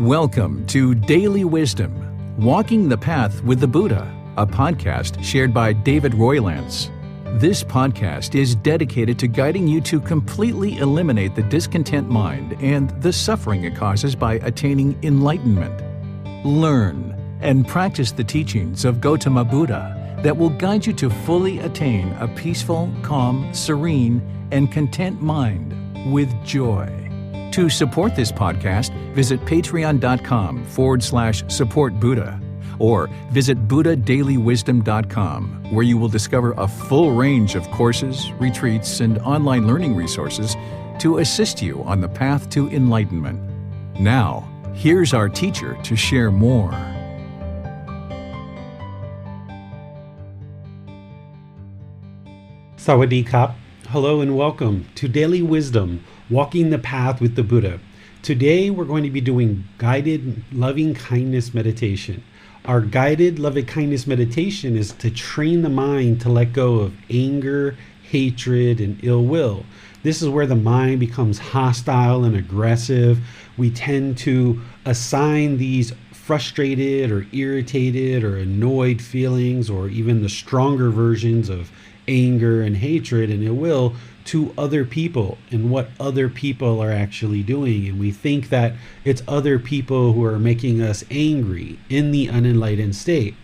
Welcome to Daily Wisdom, Walking the Path with the Buddha, a podcast shared by David Roylance. This podcast is dedicated to guiding you to completely eliminate the discontent mind and the suffering it causes by attaining enlightenment. Learn and practice the teachings of Gotama Buddha that will guide you to fully attain a peaceful, calm, serene, and content mind with joy. To support this podcast, visit patreon.com/support Buddha or visit buddhadailywisdom.com, where you will discover a full range of courses, retreats, and online learning resources to assist you on the path to enlightenment. Now, here's our teacher to share more. Sawadee Kap. Hello and welcome to Daily Wisdom, Walking the Path with the Buddha. Today we're going to be doing guided loving kindness meditation. Our guided loving kindness meditation is to train the mind to let go of anger, hatred, and ill will. This is where the mind becomes hostile and aggressive. We tend to assign these frustrated or irritated or annoyed feelings, or even the stronger versions of anger and hatred and ill will, to other people and what other people are actually doing. And we think that it's other people who are making us angry in the unenlightened state.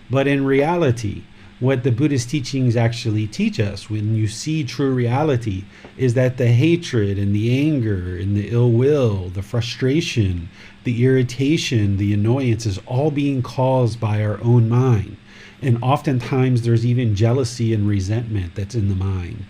But in reality, what the Buddhist teachings actually teach us, when you see true reality, is that the hatred and the anger and the ill will, the frustration, the irritation, the annoyance is all being caused by our own mind. And oftentimes there's even jealousy and resentment that's in the mind.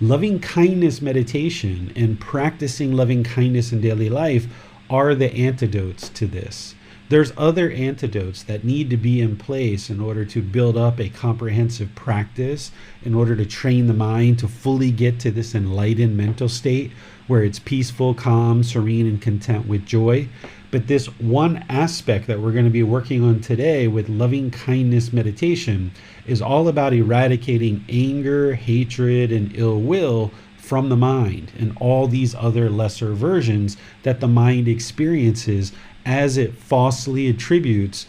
Loving kindness meditation and practicing loving kindness in daily life are the antidotes to this. There's other antidotes that need to be in place in order to build up a comprehensive practice, in order to train the mind to fully get to this enlightened mental state where it's peaceful, calm, serene, and content with joy. But this one aspect that we're going to be working on today with loving kindness meditation is all about eradicating anger, hatred, and ill will from the mind and all these other lesser versions that the mind experiences as it falsely attributes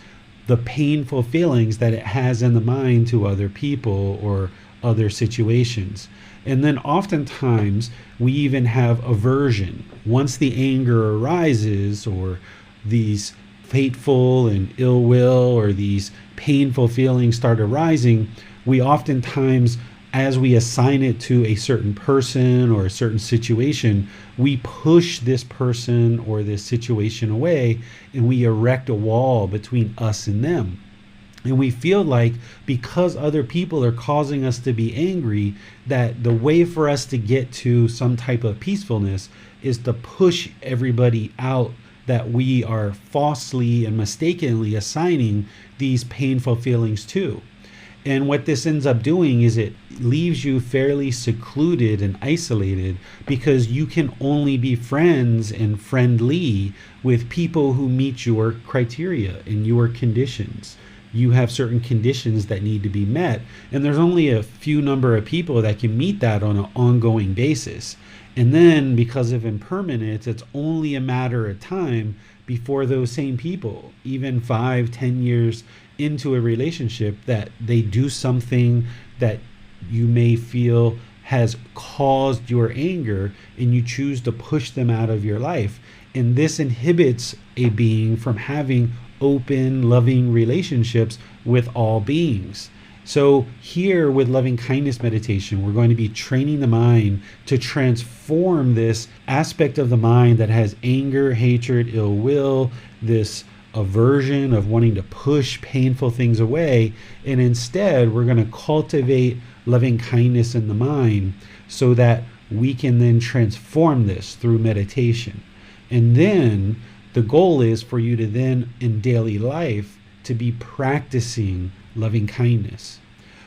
the painful feelings that it has in the mind to other people or other situations. And then oftentimes we even have aversion. Once the anger arises, or these hateful and ill will or these painful feelings start arising, we oftentimes, as we assign it to a certain person or a certain situation, we push this person or this situation away, and we erect a wall between us and them. And we feel like because other people are causing us to be angry, that the way for us to get to some type of peacefulness is to push everybody out that we are falsely and mistakenly assigning these painful feelings to. And what this ends up doing is it leaves you fairly secluded and isolated, because you can only be friends and friendly with people who meet your criteria and your conditions. You have certain conditions that need to be met, and there's only a few number of people that can meet that on an ongoing basis. And then because of impermanence, it's only a matter of time before those same people, even 5-10 years into a relationship, that they do something that you may feel has caused your anger, and you choose to push them out of your life. And this inhibits a being from having open, loving relationships with all beings. So here with loving kindness meditation, we're going to be training the mind to transform this aspect of the mind that has anger, hatred, ill will, this aversion of wanting to push painful things away. And instead, we're going to cultivate loving kindness in the mind so that we can then transform this through meditation. And then the goal is for you to then, in daily life, to be practicing loving kindness.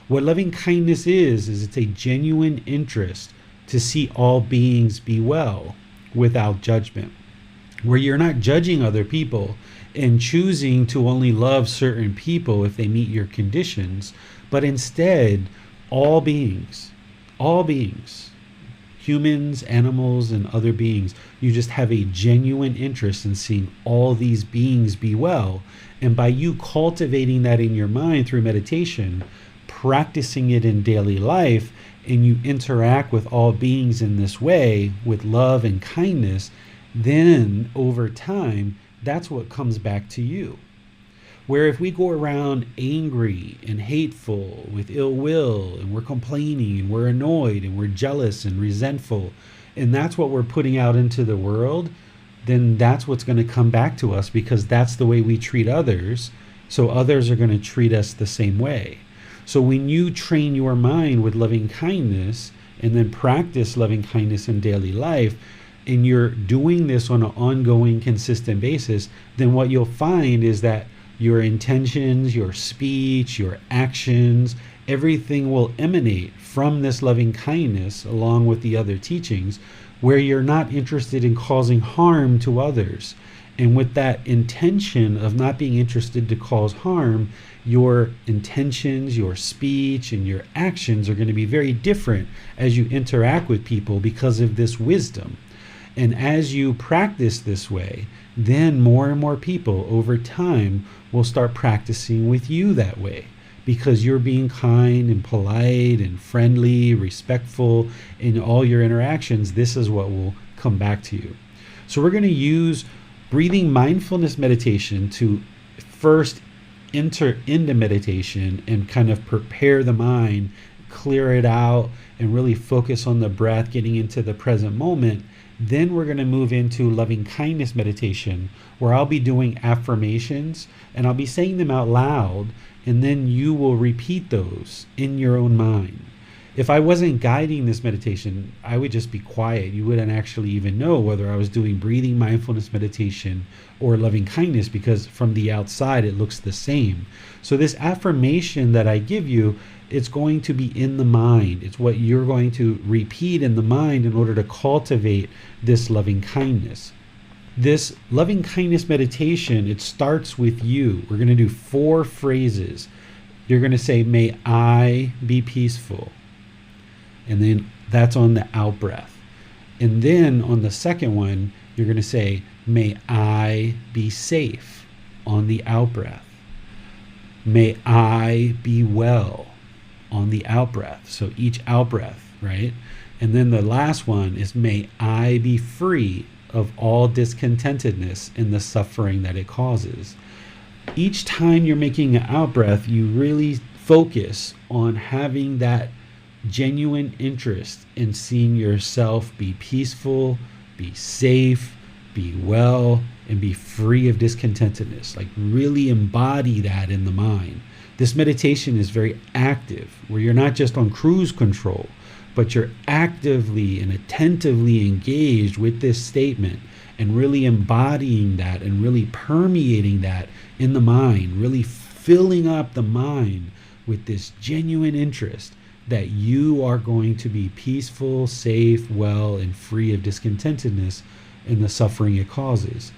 What loving kindness is it's a genuine interest to see all beings be well without judgment, where you're not judging other people and choosing to only love certain people if they meet your conditions, but instead all beings, humans, animals, and other beings. You just have a genuine interest in seeing all these beings be well. And by you cultivating that in your mind through meditation, practicing it in daily life, and you interact with all beings in this way with love and kindness, then over time, that's what comes back to you. Where if we go around angry and hateful with ill will, and we're complaining and we're annoyed and we're jealous and resentful, and that's what we're putting out into the world, then that's what's going to come back to us, because that's the way we treat others. So others are going to treat us the same way. So when you train your mind with loving kindness and then practice loving kindness in daily life, and you're doing this on an ongoing, consistent basis, then what you'll find is that your intentions, your speech, your actions, everything will emanate from this loving kindness along with the other teachings, where you're not interested in causing harm to others. And with that intention of not being interested to cause harm, your intentions, your speech, and your actions are going to be very different as you interact with people because of this wisdom. And as you practice this way, then more and more people over time will start practicing with you that way, because you're being kind and polite and friendly, respectful in all your interactions. This is what will come back to you. So we're going to use breathing mindfulness meditation to first enter into meditation and kind of prepare the mind, clear it out, and really focus on the breath, getting into the present moment. Then we're going to move into loving kindness meditation, where I'll be doing affirmations and I'll be saying them out loud, and then you will repeat those in your own mind. If I wasn't guiding this meditation, I would just be quiet. You wouldn't actually even know whether I was doing breathing mindfulness meditation or loving kindness, because from the outside it looks the same. So this affirmation that I give you, it's going to be in the mind. It's what you're going to repeat in the mind in order to cultivate this loving kindness. This loving kindness meditation, it starts with you. We're going to do 4 phrases. You're going to say, may I be peaceful. And then that's on the out breath. And then on the second one, you're going to say, may I be safe, on the out breath. May I be well, on the out breath. So each out breath, right? And then the last one is, may I be free of all discontentedness and the suffering that it causes. Each time you're making an out breath, you really focus on having that genuine interest in seeing yourself be peaceful, be safe, be well, and be free of discontentedness. Like really embody that in the mind. This meditation is very active, where you're not just on cruise control, but you're actively and attentively engaged with this statement and really embodying that and really permeating that in the mind, really filling up the mind with this genuine interest that you are going to be peaceful, safe, well, and free of discontentedness and the suffering it causes.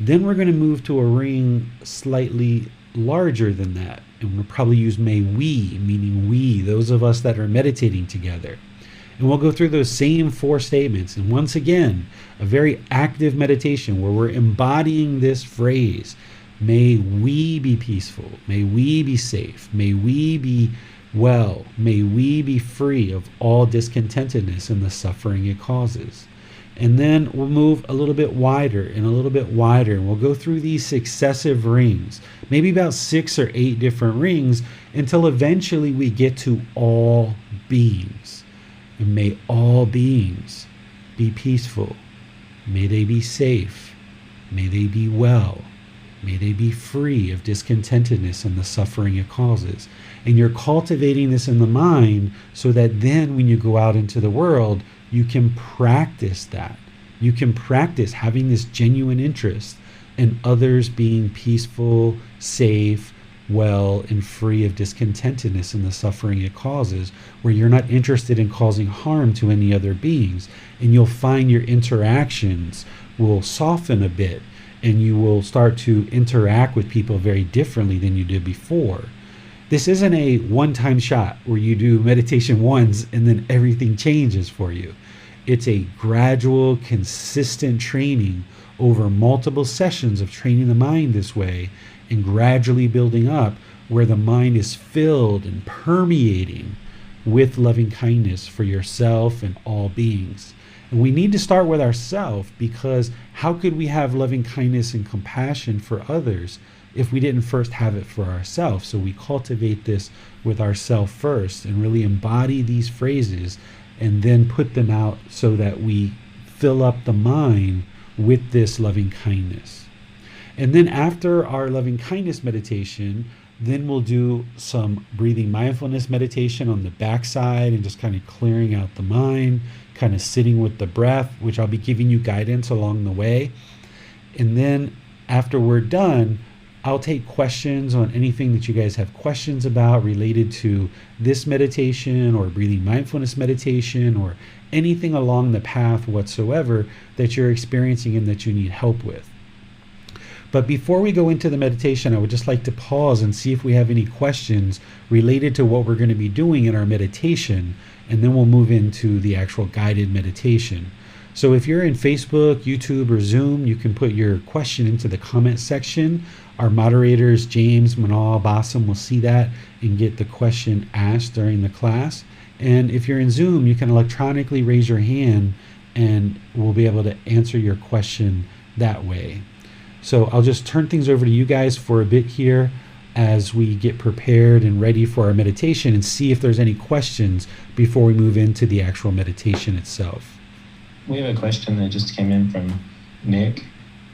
Then we're going to move to a ring slightly larger than that. And we'll probably use may we, meaning we, those of us that are meditating together. And we'll go through those same 4 statements. And once again, a very active meditation where we're embodying this phrase. May we be peaceful. May we be safe. May we be well. May we be free of all discontentedness and the suffering it causes. And then we'll move a little bit wider and a little bit wider. And we'll go through these successive rings, maybe about 6 or 8 different rings, until eventually we get to all beings. And may all beings be peaceful. May they be safe. May they be well. May they be free of discontentedness and the suffering it causes. And you're cultivating this in the mind so that then when you go out into the world, you can practice that. You can practice having this genuine interest in others being peaceful, safe, well, and free of discontentedness and the suffering it causes, where you're not interested in causing harm to any other beings. And you'll find your interactions will soften a bit, and you will start to interact with people very differently than you did before. This isn't a one-time shot where you do meditation once and then everything changes for you. It's a gradual, consistent training over multiple sessions of training the mind this way and gradually building up where the mind is filled and permeating with loving kindness for yourself and all beings. And we need to start with ourselves, because how could we have loving kindness and compassion for others if we didn't first have it for ourselves? So we cultivate this with ourselves first and really embody these phrases and then put them out so that we fill up the mind with this loving kindness. And then after our loving kindness meditation, then we'll do some breathing mindfulness meditation on the backside and just kind of clearing out the mind, kind of sitting with the breath, which I'll be giving you guidance along the way. And then after we're done, I'll take questions on anything that you guys have questions about related to this meditation or breathing mindfulness meditation or anything along the path whatsoever that you're experiencing and that you need help with. But before we go into the meditation, I would just like to pause and see if we have any questions related to what we're going to be doing in our meditation, and then we'll move into the actual guided meditation. So if you're in Facebook, YouTube, or Zoom, you can put your question into the comment section. Our moderators, James, Manal, Bassam, will see that and get the question asked during the class. And if you're in Zoom, you can electronically raise your hand and we'll be able to answer your question that way. So I'll just turn things over to you guys for a bit here as we get prepared and ready for our meditation and see if there's any questions before we move into the actual meditation itself. We have a question that just came in from Nick.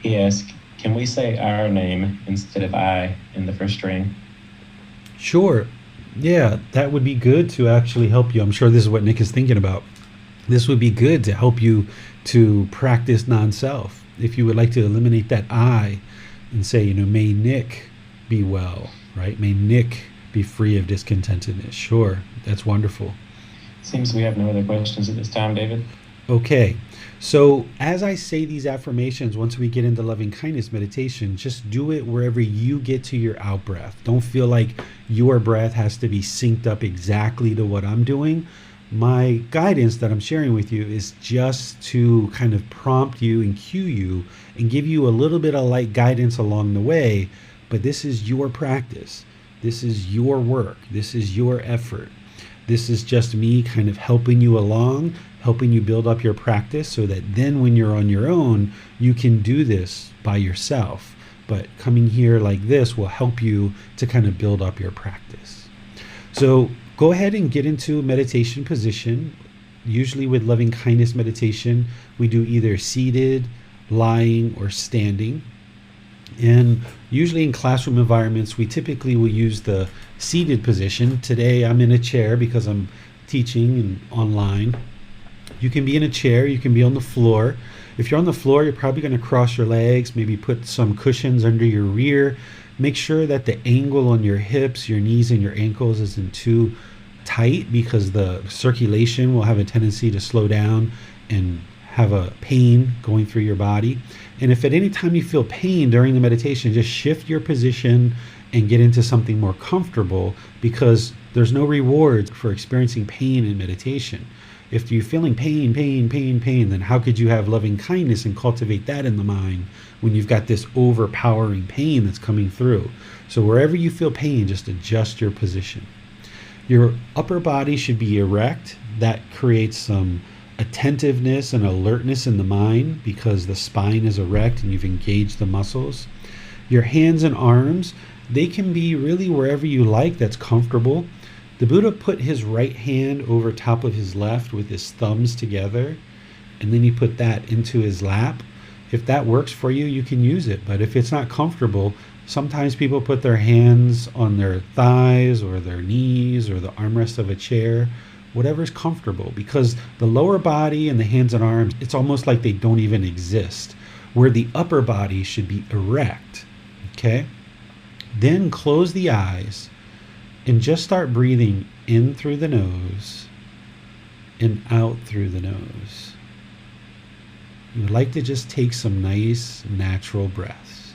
He asked, can we say our name instead of I in the first string? Sure. Yeah, that would be good to actually help you. I'm sure this is what Nick is thinking about. This would be good to help you to practice non-self. If you would like to eliminate that I and say, may Nick be well, right? May Nick be free of discontentedness. Sure, that's wonderful. Seems we have no other questions at this time, David. Okay, so as I say these affirmations, once we get into loving kindness meditation, just do it wherever you get to your out breath. Don't feel like your breath has to be synced up exactly to what I'm doing. My guidance that I'm sharing with you is just to kind of prompt you and cue you and give you a little bit of light guidance along the way, but this is your practice. This is your work. This is your effort. This is just me kind of helping you along, helping you build up your practice so that then when you're on your own, you can do this by yourself. But coming here like this will help you to kind of build up your practice. So go ahead and get into meditation position. Usually with loving kindness meditation, we do either seated, lying, or standing. And usually in classroom environments, we typically will use the seated position. Today I'm in a chair because I'm teaching and online. You can be in a chair, you can be on the floor. If you're on the floor, you're probably going to cross your legs, maybe put some cushions under your rear. Make sure that the angle on your hips, your knees, and your ankles isn't too tight, because the circulation will have a tendency to slow down and have a pain going through your body. And if at any time you feel pain during the meditation, just shift your position and get into something more comfortable, because there's no reward for experiencing pain in meditation. If you're feeling pain, then how could you have loving kindness and cultivate that in the mind when you've got this overpowering pain that's coming through? So wherever you feel pain, just adjust your position. Your upper body should be erect. That creates some attentiveness and alertness in the mind because the spine is erect and you've engaged the muscles. Your hands and arms, they can be really wherever you like that's comfortable. The Buddha put his right hand over top of his left with his thumbs together, and then he put that into his lap. If that works for you, you can use it. But if it's not comfortable, sometimes people put their hands on their thighs or their knees or the armrest of a chair, whatever's comfortable, because the lower body and the hands and arms, it's almost like they don't even exist, where the upper body should be erect. Okay? Then close the eyes and just start breathing in through the nose and out through the nose. You would like to just take some nice natural breaths.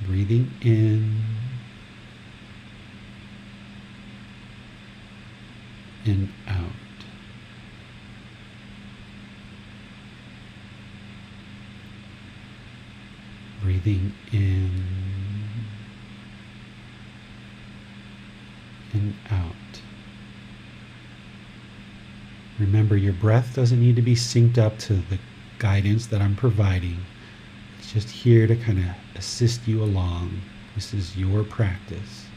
Breathing in and out. Breathing in and out. Remember, your breath doesn't need to be synced up to the guidance that I'm providing. It's just here to kind of assist you along. This is your practice.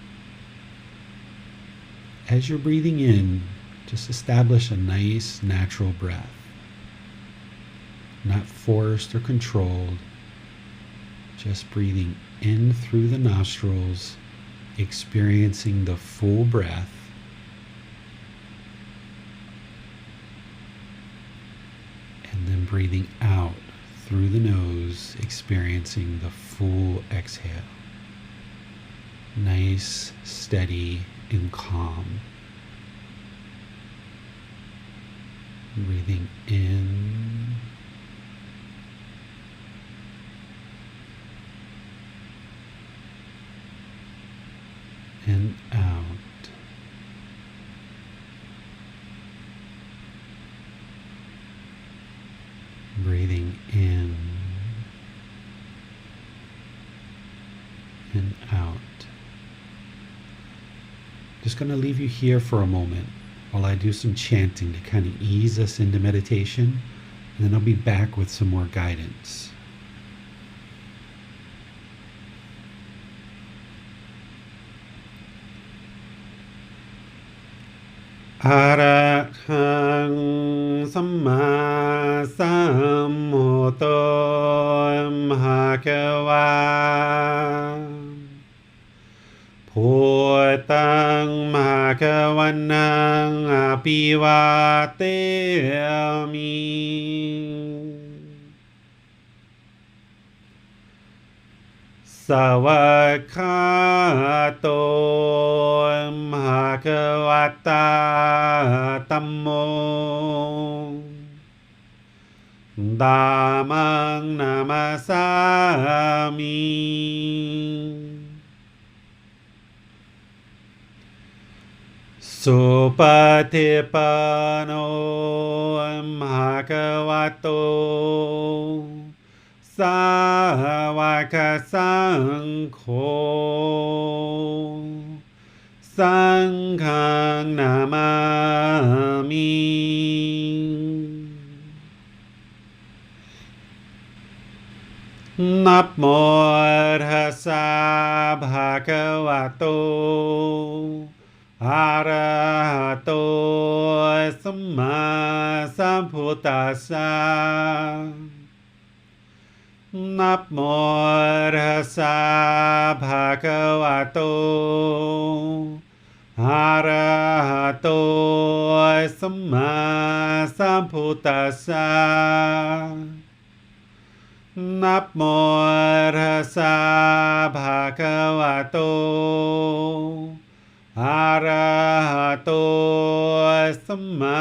As you're breathing in, just establish a nice, natural breath. Not forced or controlled. Just breathing in through the nostrils, experiencing the full breath. And then breathing out through the nose, experiencing the full exhale. Nice, steady, and calm. Breathing in and out. Breathing in and out. Just going to leave you here for a moment while I do some chanting to kind of ease us into meditation, and then I'll be back with some more guidance. Arahang Samma Sambuddho Bhagava Bhutang Bhagavanang Apivateyami Savakhato Bhagavata Tammo Dhammang Namasami Supatipanno Bhagavato Sāvaka Saṅkho Saṅghang Namami Namo Tassa Bhagavato Arahato Samma Sambuddhassa Namo Tassa Bhagavato Arahato Samma Sambuddhassa Namo Tassa Bhagavato Arahato Samma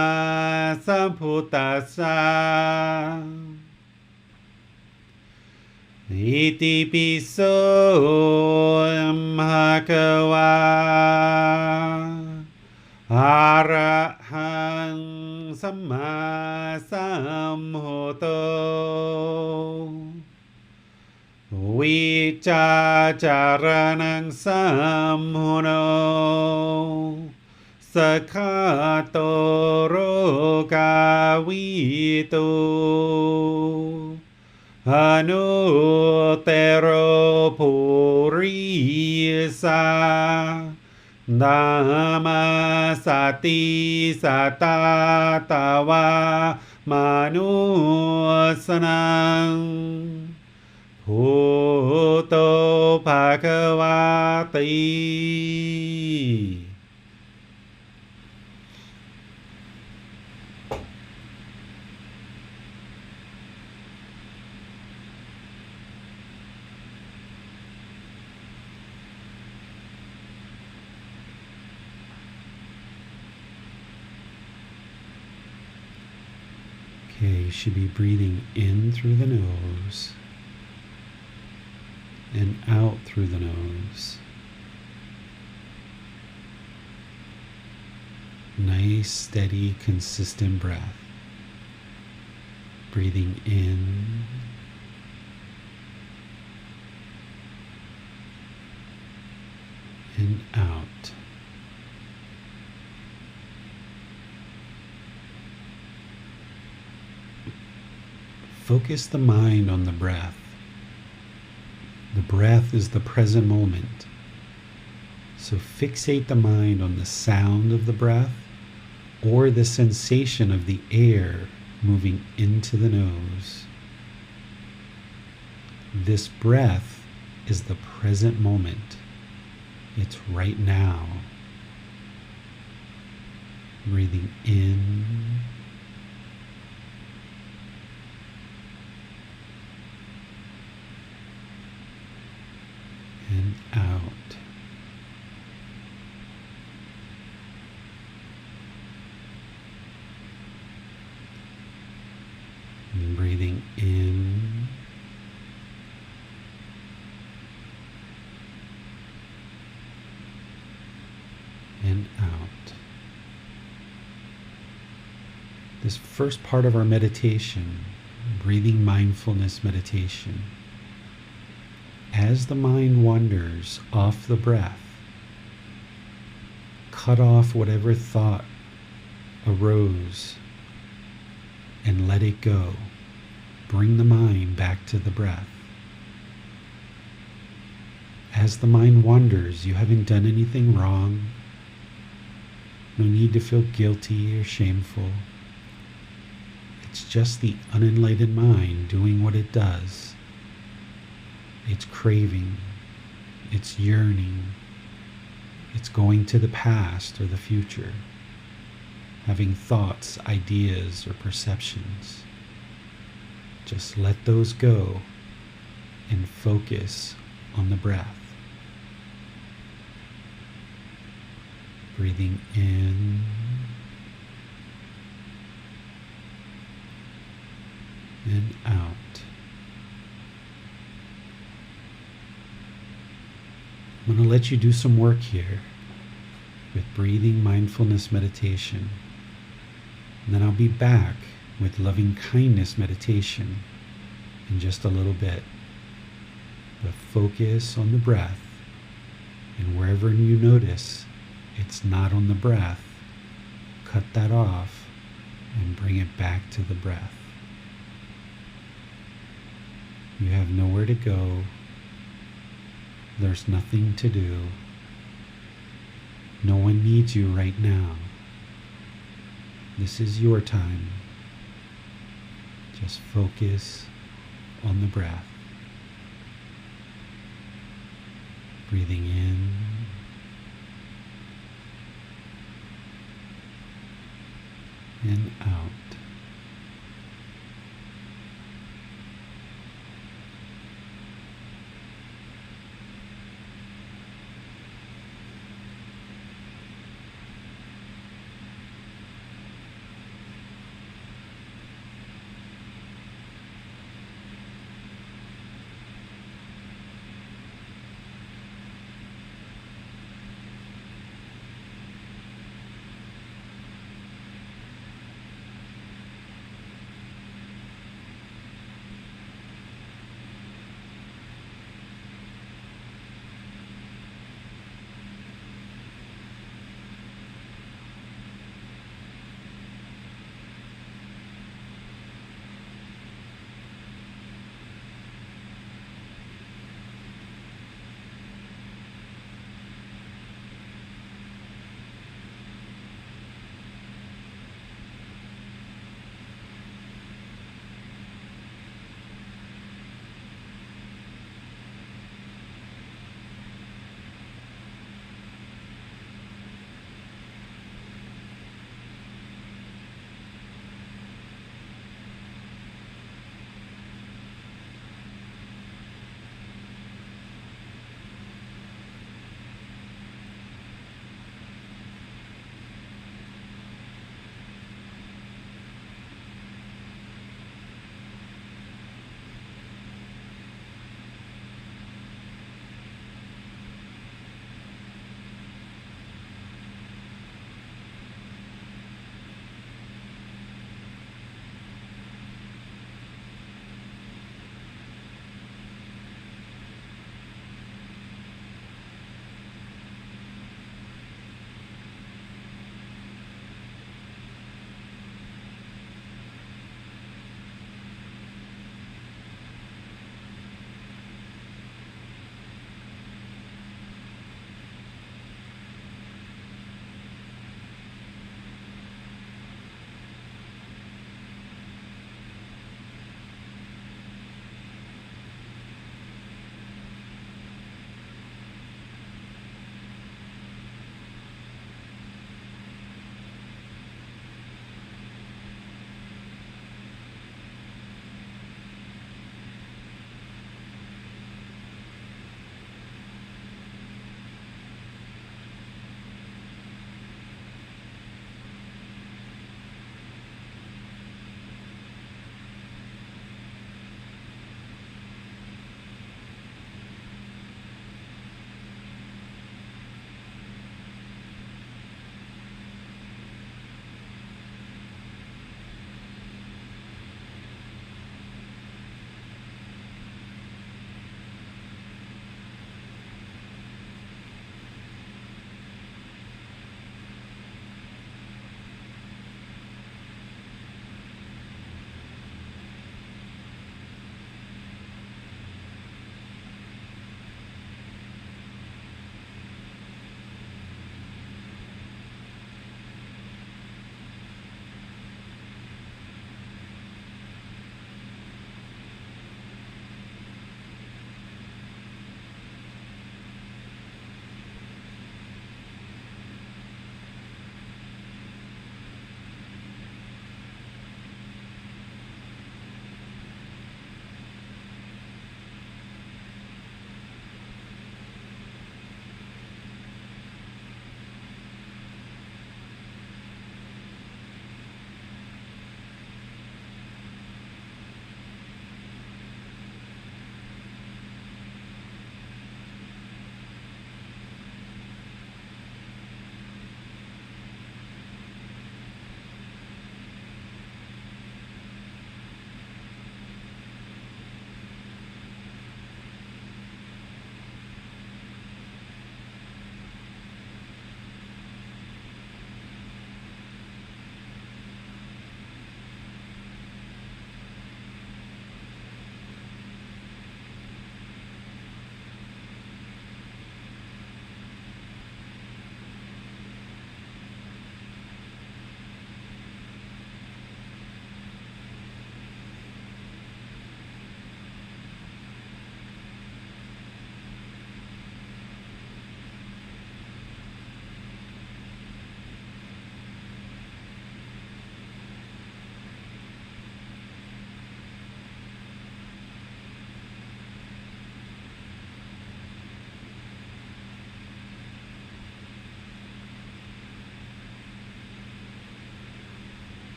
Sambuddhassa Iti piso bhagava arahang samma sambuddho vicacaranang sammuno sakhato rokavito Anutero purisa Dhamma sati satatawa manusanang Bhuto bhagavati. Okay, you should be breathing in through the nose and out through the nose. Nice, steady, consistent breath. Breathing in and out. Focus the mind on the breath. The breath is the present moment. So fixate the mind on the sound of the breath or the sensation of the air moving into the nose. This breath is the present moment. It's right now. Breathing in and out. And breathing in and out. This first part of our meditation, breathing mindfulness meditation, as the mind wanders off the breath, cut off whatever thought arose and let it go. Bring the mind back to the breath. As the mind wanders, you haven't done anything wrong. No need to feel guilty or shameful. It's just the unenlightened mind doing what it does. It's craving, it's yearning, it's going to the past or the future, having thoughts, ideas, or perceptions. Just let those go and focus on the breath. Breathing in and out. I'm going to let you do some work here with breathing mindfulness meditation. And then I'll be back with loving kindness meditation in just a little bit. But focus on the breath, and wherever you notice it's not on the breath, cut that off and bring it back to the breath. You have nowhere to go. There's nothing to do. No one needs you right now. This is your time. Just focus on the breath. Breathing in and out.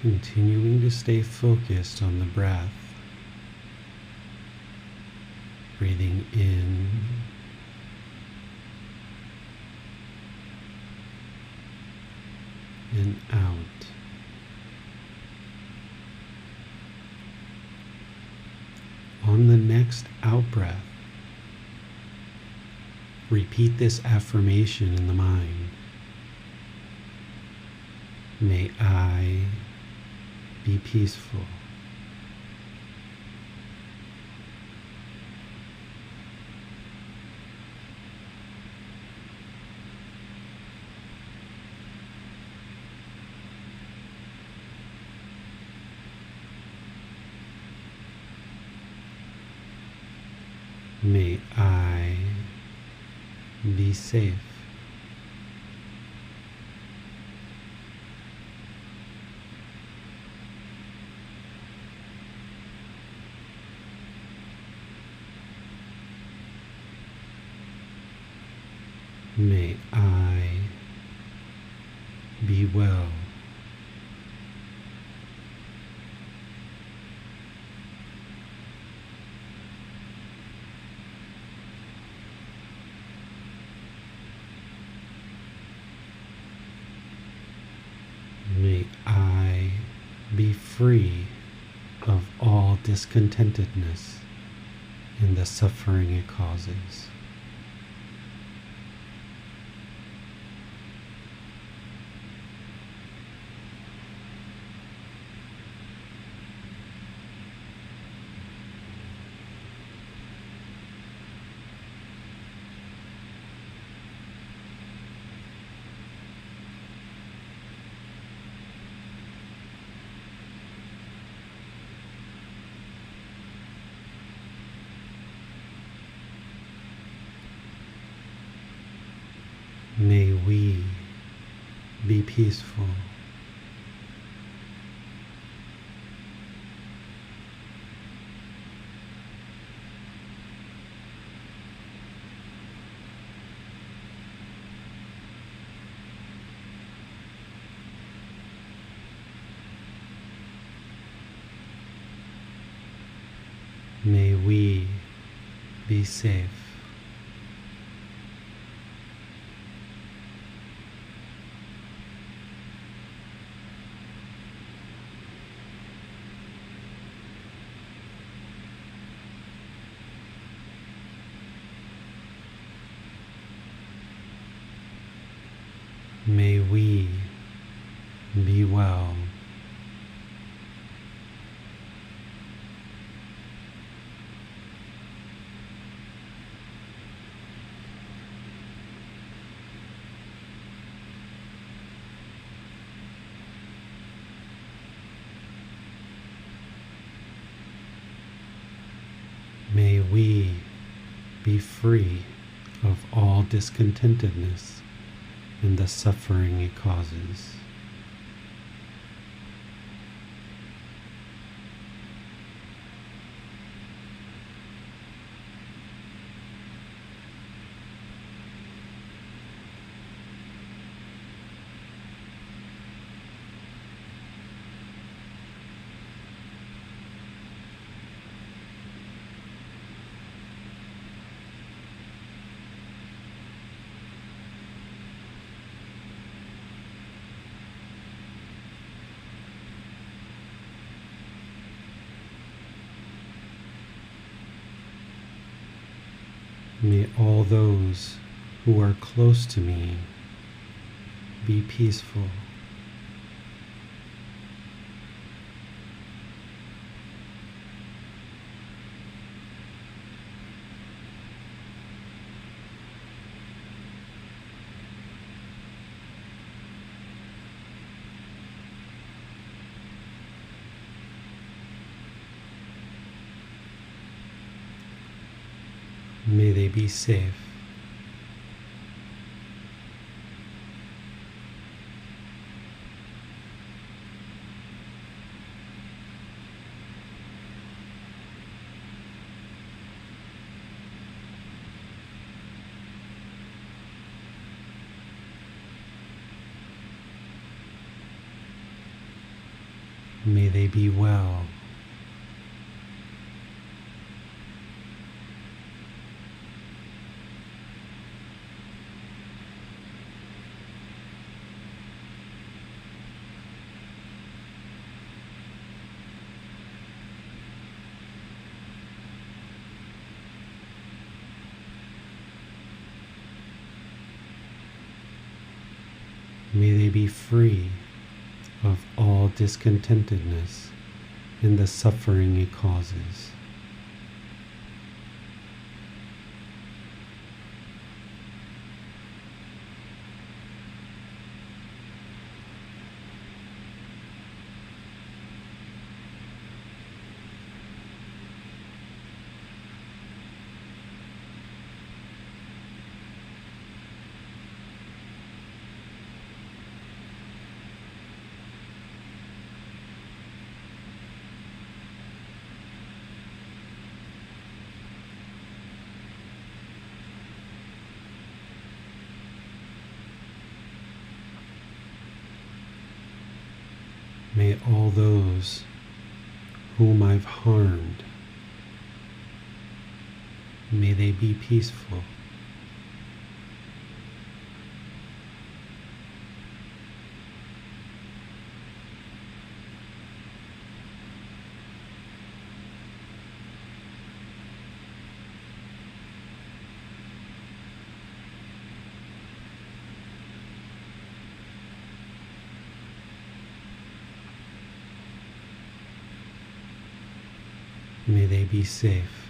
Continuing to stay focused on the breath, breathing in and out. On the next out breath, repeat this affirmation in the mind. May I be peaceful. May I be safe. May I be well. May I be free of all discontentedness and the suffering it causes. May we be peaceful. May we be safe. May we be well. May we be free of all discontentedness and the suffering it causes. May all those who are close to me be peaceful. May they be safe. May they be well. May they be free of all discontentedness and the suffering it causes. May all those whom I've harmed, may they be peaceful. May they be safe.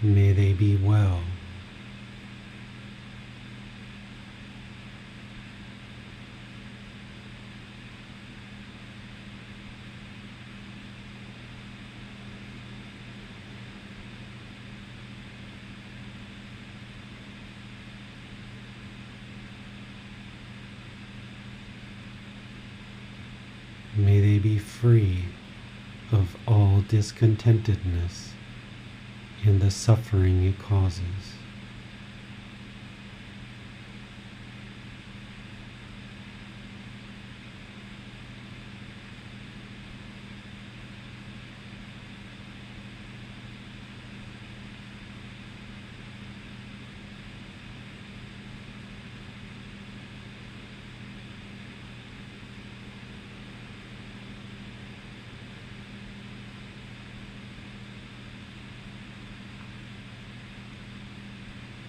May they be well. May they be free of all discontentedness and the suffering it causes.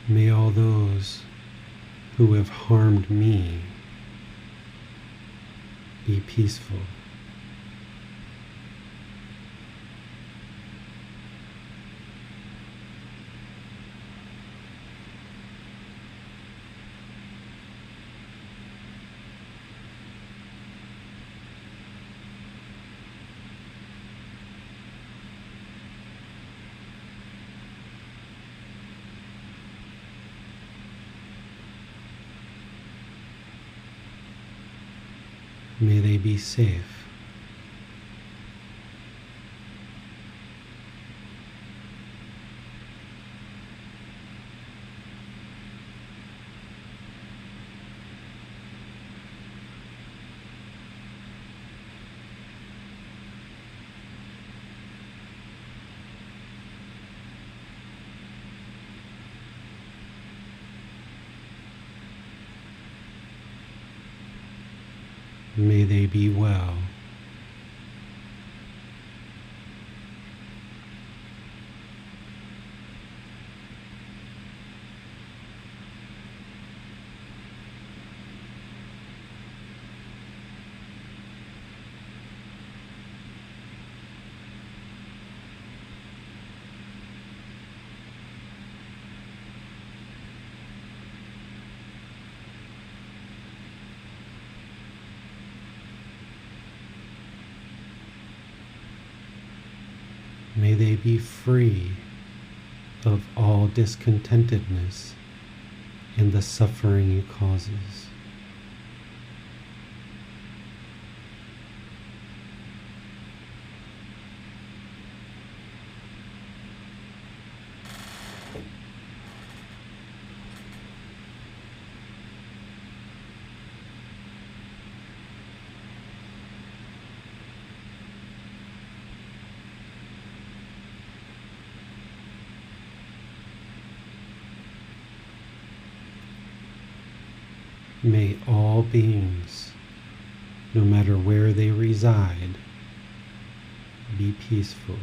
May all those who have harmed me be peaceful. May they be safe. May they be well. May they be free of all discontentedness and the suffering it causes. May all beings, no matter where they reside, be peaceful.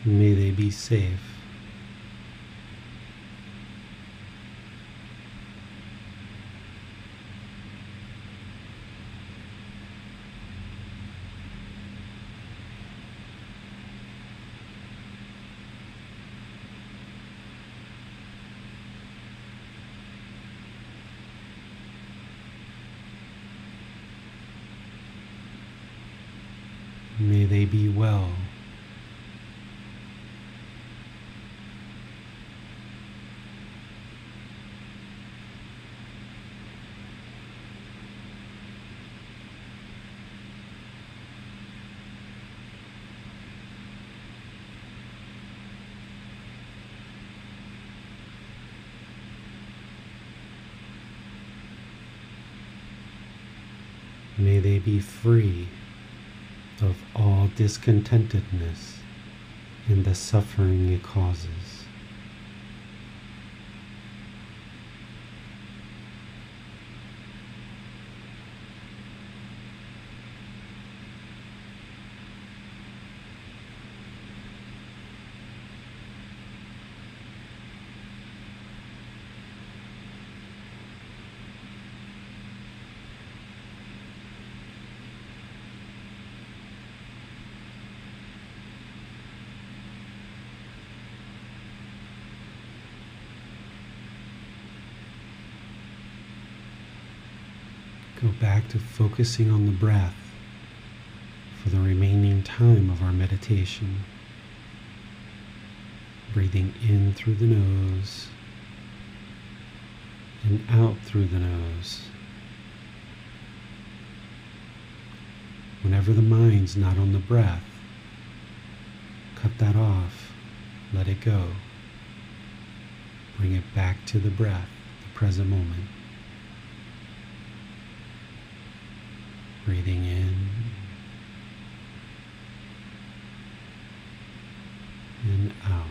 May they be safe. May they be well. May they be free of all discontentedness and the suffering it causes. Go back to focusing on the breath for the remaining time of our meditation. Breathing in through the nose and out through the nose. Whenever the mind's not on the breath, cut that off, let it go. Bring it back to the breath, the present moment. Breathing in and out.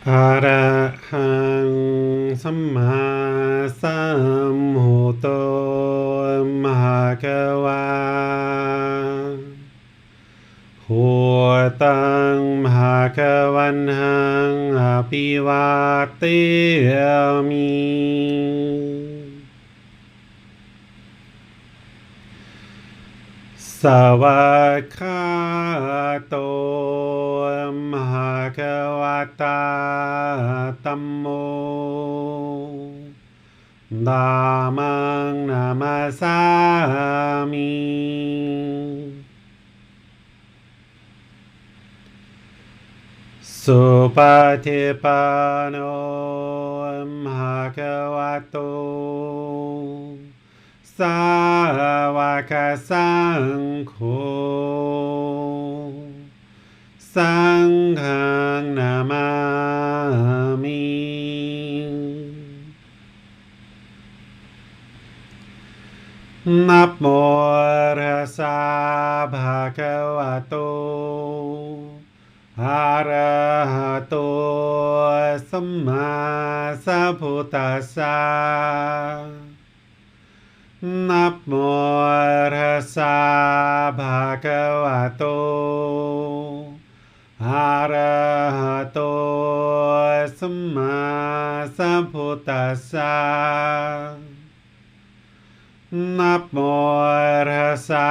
อะระหังสัมมาสัมพุทโธมหะคะวาหัวตังมหะคะวันหังอภิวาเทมิสวากขาโตมหะคะวะตาธัมโมธัมมังนามัสสามิสุปฏิปันโนภะคะวะโตสาวกสังโฆสังฆังนามามินะโมตัสสะภะคะวะโตอะระหะโตสัมมาสัมพุทธัสสะนะโมตัสสะภะคะวะโตอะระหะโตสัมมาสัมพุทธัสสะนะโมตัสสะ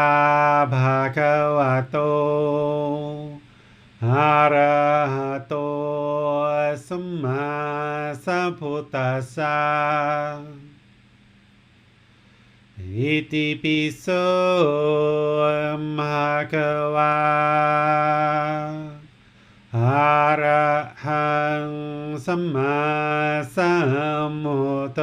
ภะคะวะโตอะระหะโตสัมมาสัมพุทธัสสะอิติปิโสภะคะวะอะระหังสัมมาสัมพุทโธ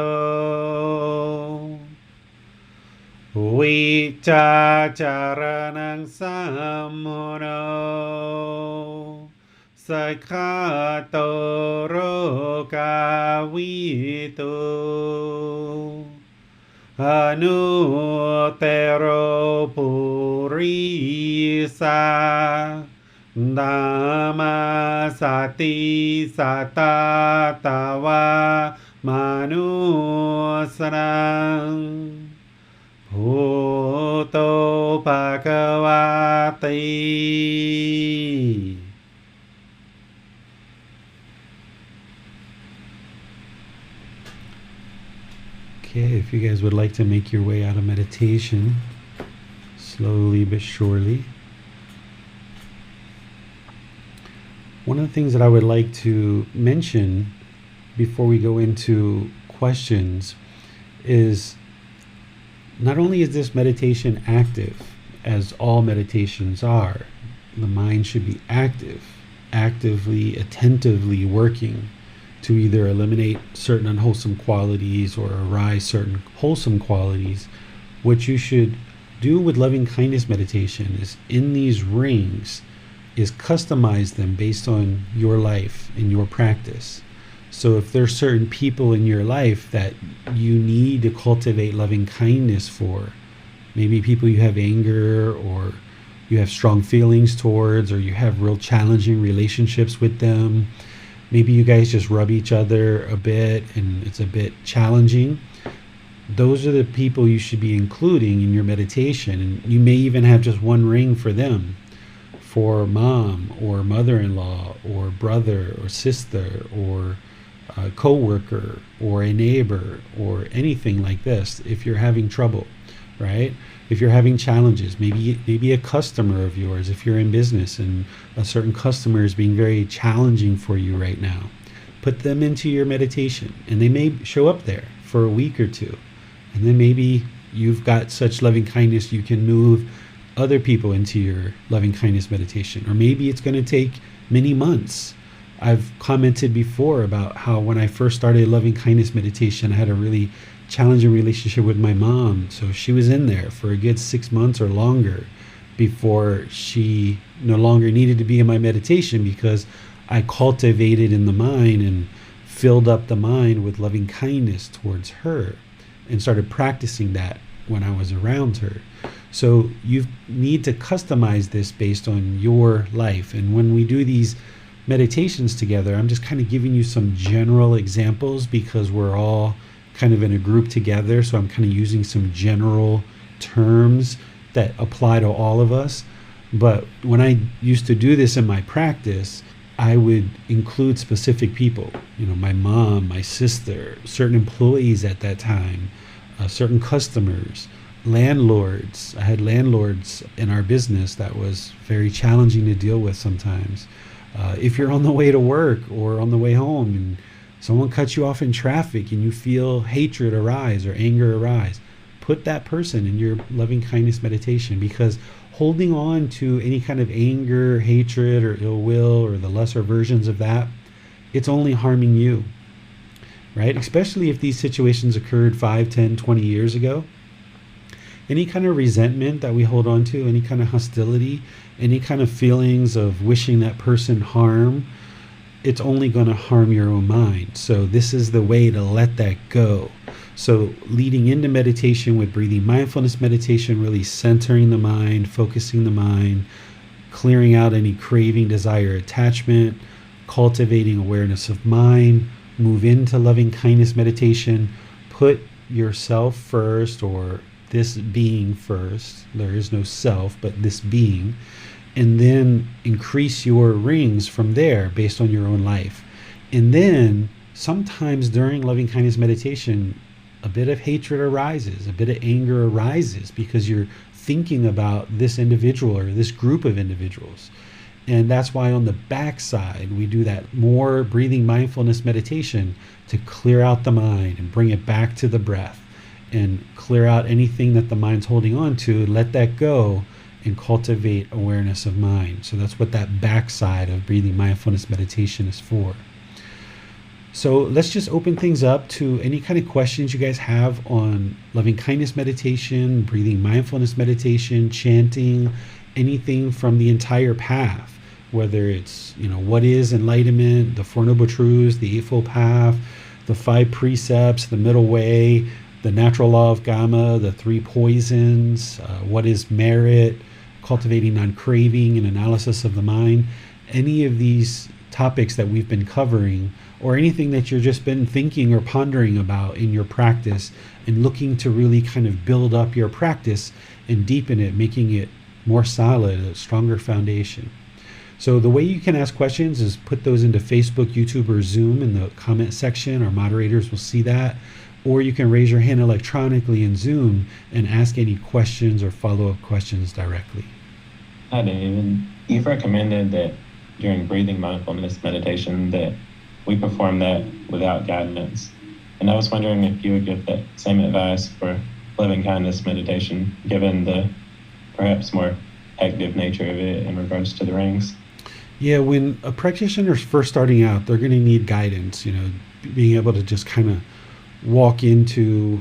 วิจาจารณังสัมโมโนสักขาโตโรกาวิโตอนุเตโรปุริสาธัมมาสติสัตตาตาวามนุสนังพุทโธภควาติ Okay, if you guys would like to make your way out of meditation, slowly but surely. One of the things that I would like to mention before we go into questions is not only is this meditation active, as all meditations are, the mind should be active, actively, attentively working to either eliminate certain unwholesome qualities or arise certain wholesome qualities. What you should do with loving kindness meditation is in these rings is customize them based on your life and your practice. So if there's certain people in your life that you need to cultivate loving kindness for, maybe people you have anger or you have strong feelings towards, or you have real challenging relationships with them, maybe you guys just rub each other a bit and it's a bit challenging, those are the people you should be including in your meditation. And you may even have just one ring for them, for mom or mother-in-law or brother or sister or a co-worker or a neighbor or anything like this. If you're having trouble, right? If you're having challenges, maybe a customer of yours, if you're in business and a certain customer is being very challenging for you right now, put them into your meditation, and they may show up there for a week or two. And then maybe you've got such loving kindness you can move other people into your loving kindness meditation. Or maybe it's going to take many months. I've commented before about how when I first started loving kindness meditation, I had a really challenging relationship with my mom. So she was in there for a good 6 months or longer before she no longer needed to be in my meditation, because I cultivated in the mind and filled up the mind with loving kindness towards her and started practicing that when I was around her. So you need to customize this based on your life. And when we do these meditations together, I'm just kind of giving you some general examples because we're all kind of in a group together. So I'm kind of using some general terms that apply to all of us. But when I used to do this in my practice, I would include specific people, my mom, my sister, certain employees at that time, certain customers, landlords. I had landlords in our business that was very challenging to deal with sometimes. If you're on the way to work or on the way home and someone cuts you off in traffic and you feel hatred arise or anger arise, put that person in your loving kindness meditation, because holding on to any kind of anger, hatred, or ill will, or the lesser versions of that, it's only harming you, right? Especially if these situations occurred 5, 10, 20 years ago. Any kind of resentment that we hold on to, any kind of hostility, any kind of feelings of wishing that person harm, it's only going to harm your own mind. So this is the way to let that go. So leading into meditation with breathing mindfulness meditation, really centering the mind, focusing the mind, clearing out any craving, desire, attachment, cultivating awareness of mind, move into loving kindness meditation, put yourself first, or this being first. There is no self, but this being. And then increase your rings from there based on your own life. And then sometimes during loving kindness meditation, a bit of hatred arises, a bit of anger arises because you're thinking about this individual or this group of individuals. And that's why on the backside, we do that more breathing mindfulness meditation to clear out the mind and bring it back to the breath and clear out anything that the mind's holding on to, let that go, and cultivate awareness of mind. So that's what that backside of breathing mindfulness meditation is for. So let's just open things up to any kind of questions you guys have on loving kindness meditation, breathing mindfulness meditation, chanting, anything from the entire path, whether it's, what is enlightenment, the Four Noble Truths, the Eightfold Path, the 5 precepts, the middle way, the natural law of Gama, the 3 poisons, what is merit, cultivating non-craving and analysis of the mind. Any of these topics that we've been covering, or anything that you've just been thinking or pondering about in your practice and looking to really kind of build up your practice and deepen it, making it more solid, a stronger foundation. So the way you can ask questions is put those into Facebook, YouTube, or Zoom in the comment section. Our moderators will see that. Or you can raise your hand electronically in Zoom and ask any questions or follow-up questions directly. Hi, David. You've recommended that during breathing mindfulness meditation that we perform that without guidance. And I was wondering if you would give that same advice for loving kindness meditation, given the perhaps more active nature of it in regards to the rings. Yeah, when a practitioner is first starting out, they're going to need guidance, being able to just kind of walk into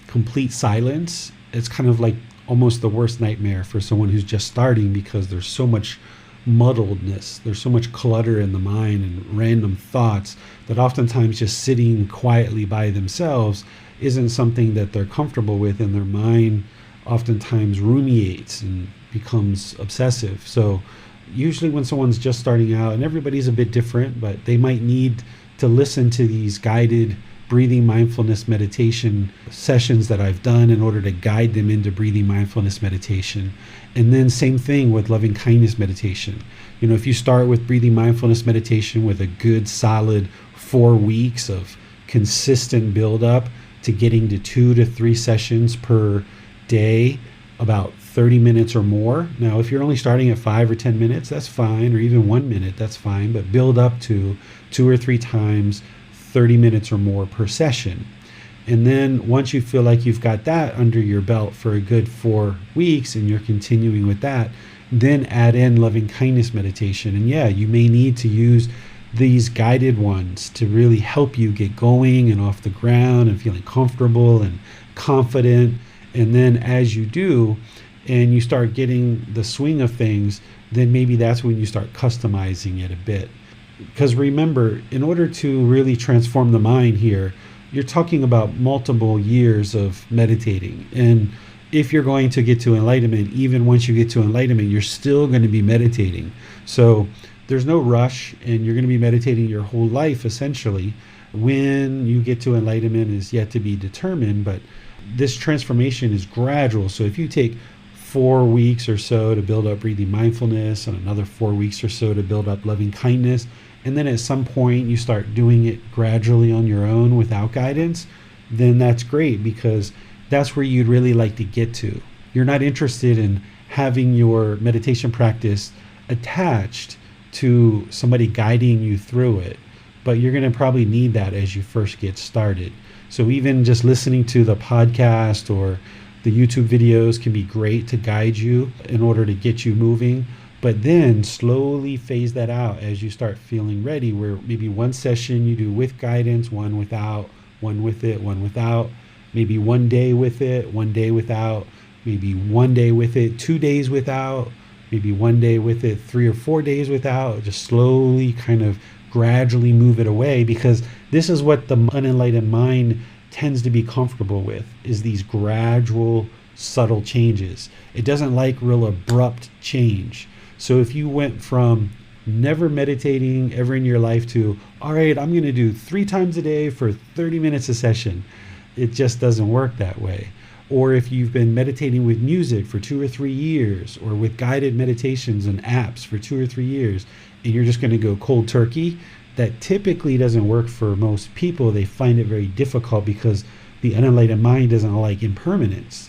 complete silence. It's kind of like almost the worst nightmare for someone who's just starting, because there's so much muddledness, there's so much clutter in the mind and random thoughts that oftentimes just sitting quietly by themselves isn't something that they're comfortable with, and their mind oftentimes ruminates and becomes obsessive. So usually when someone's just starting out, and everybody's a bit different, but they might need to listen to these guided breathing mindfulness meditation sessions that I've done in order to guide them into breathing mindfulness meditation. And then same thing with loving kindness meditation. If you start with breathing mindfulness meditation with a good solid 4 weeks of consistent build up to getting to 2 to 3 sessions per day, about 30 minutes or more. Now, if you're only starting at 5 or 10 minutes, that's fine, or even 1 minute, that's fine, but build up to 2 or 3 times 30 minutes or more per session. And then once you feel like you've got that under your belt for a good 4 weeks and you're continuing with that, then add in loving kindness meditation. And yeah, you may need to use these guided ones to really help you get going and off the ground and feeling comfortable and confident. And then as you do, and you start getting the swing of things, then maybe that's when you start customizing it a bit. Because remember, in order to really transform the mind here, you're talking about multiple years of meditating. And if you're going to get to enlightenment, even once you get to enlightenment, you're still going to be meditating. So there's no rush, and you're going to be meditating your whole life essentially. When you get to enlightenment is yet to be determined, but this transformation is gradual. So if you take 4 weeks or so to build up breathing mindfulness, and another 4 weeks or so to build up loving kindness, and then at some point you start doing it gradually on your own without guidance, then that's great, because that's where you'd really like to get to. You're not interested in having your meditation practice attached to somebody guiding you through it, but you're going to probably need that as you first get started. So even just listening to the podcast or the YouTube videos can be great to guide you in order to get you moving, but then slowly phase that out as you start feeling ready, where maybe one session you do with guidance, one without, one with it, one without, maybe 1 day with it, 1 day without, maybe 1 day with it, 2 days without, maybe 1 day with it, 3 or 4 days without. Just slowly kind of gradually move it away, because this is what the unenlightened mind tends to be comfortable with, is these gradual, subtle changes. It doesn't like real abrupt change. So if you went from never meditating ever in your life to, all right, I'm going to do 3 times a day for 30 minutes a session, it just doesn't work that way. Or if you've been meditating with music for 2 or 3 years, or with guided meditations and apps for 2 or 3 years, and you're just going to go cold turkey, that typically doesn't work for most people. They find it very difficult because the unenlightened mind doesn't like impermanence.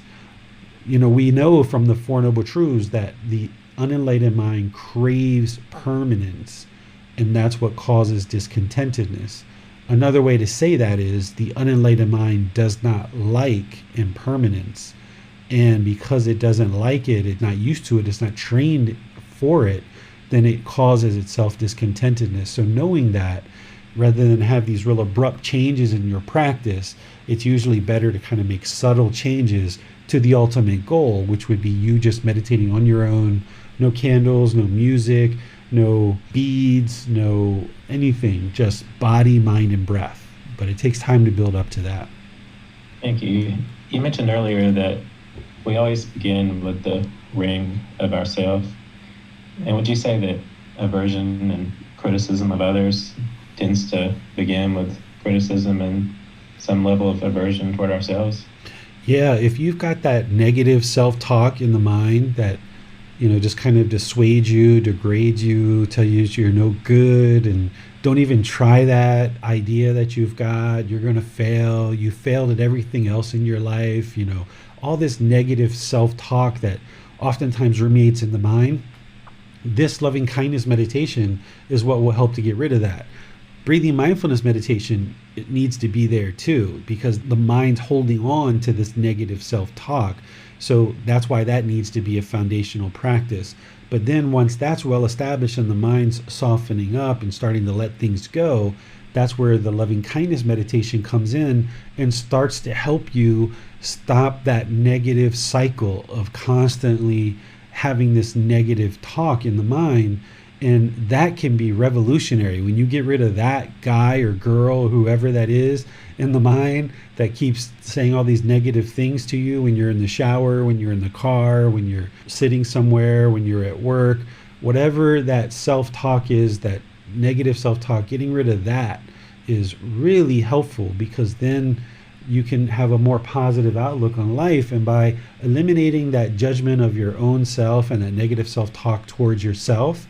We know from the Four Noble Truths that the unenlightened mind craves permanence, and that's what causes discontentedness. Another way to say that is the unenlightened mind does not like impermanence, and because it doesn't like it, it's not used to it, it's not trained for it, then it causes itself discontentedness. So knowing that, rather than have these real abrupt changes in your practice, it's usually better to kind of make subtle changes to the ultimate goal, which would be you just meditating on your own, no candles, no music, no beads, no anything, just body, mind, and breath. But it takes time to build up to that. Thank you. You mentioned earlier that we always begin with the ring of ourself. And would you say that aversion and criticism of others tends to begin with criticism and some level of aversion toward ourselves? Yeah, if you've got that negative self-talk in the mind that, just kind of dissuades you, degrades you, tell you you're no good, and don't even try that idea that you've got, you're going to fail, you failed at everything else in your life, all this negative self-talk that oftentimes ruminates in the mind. This loving kindness meditation is what will help to get rid of that. Breathing mindfulness meditation, it needs to be there too, because the mind's holding on to this negative self-talk. So that's why that needs to be a foundational practice. But then once that's well established and the mind's softening up and starting to let things go, that's where the loving kindness meditation comes in and starts to help you stop that negative cycle of constantly having this negative talk in the mind. And that can be revolutionary when you get rid of that guy or girl, whoever that is in the mind that keeps saying all these negative things to you when you're in the shower, when you're in the car, when you're sitting somewhere, when you're at work, whatever that self-talk is, that negative self-talk, getting rid of that is really helpful, because then you can have a more positive outlook on life. And by eliminating that judgment of your own self and that negative self-talk towards yourself,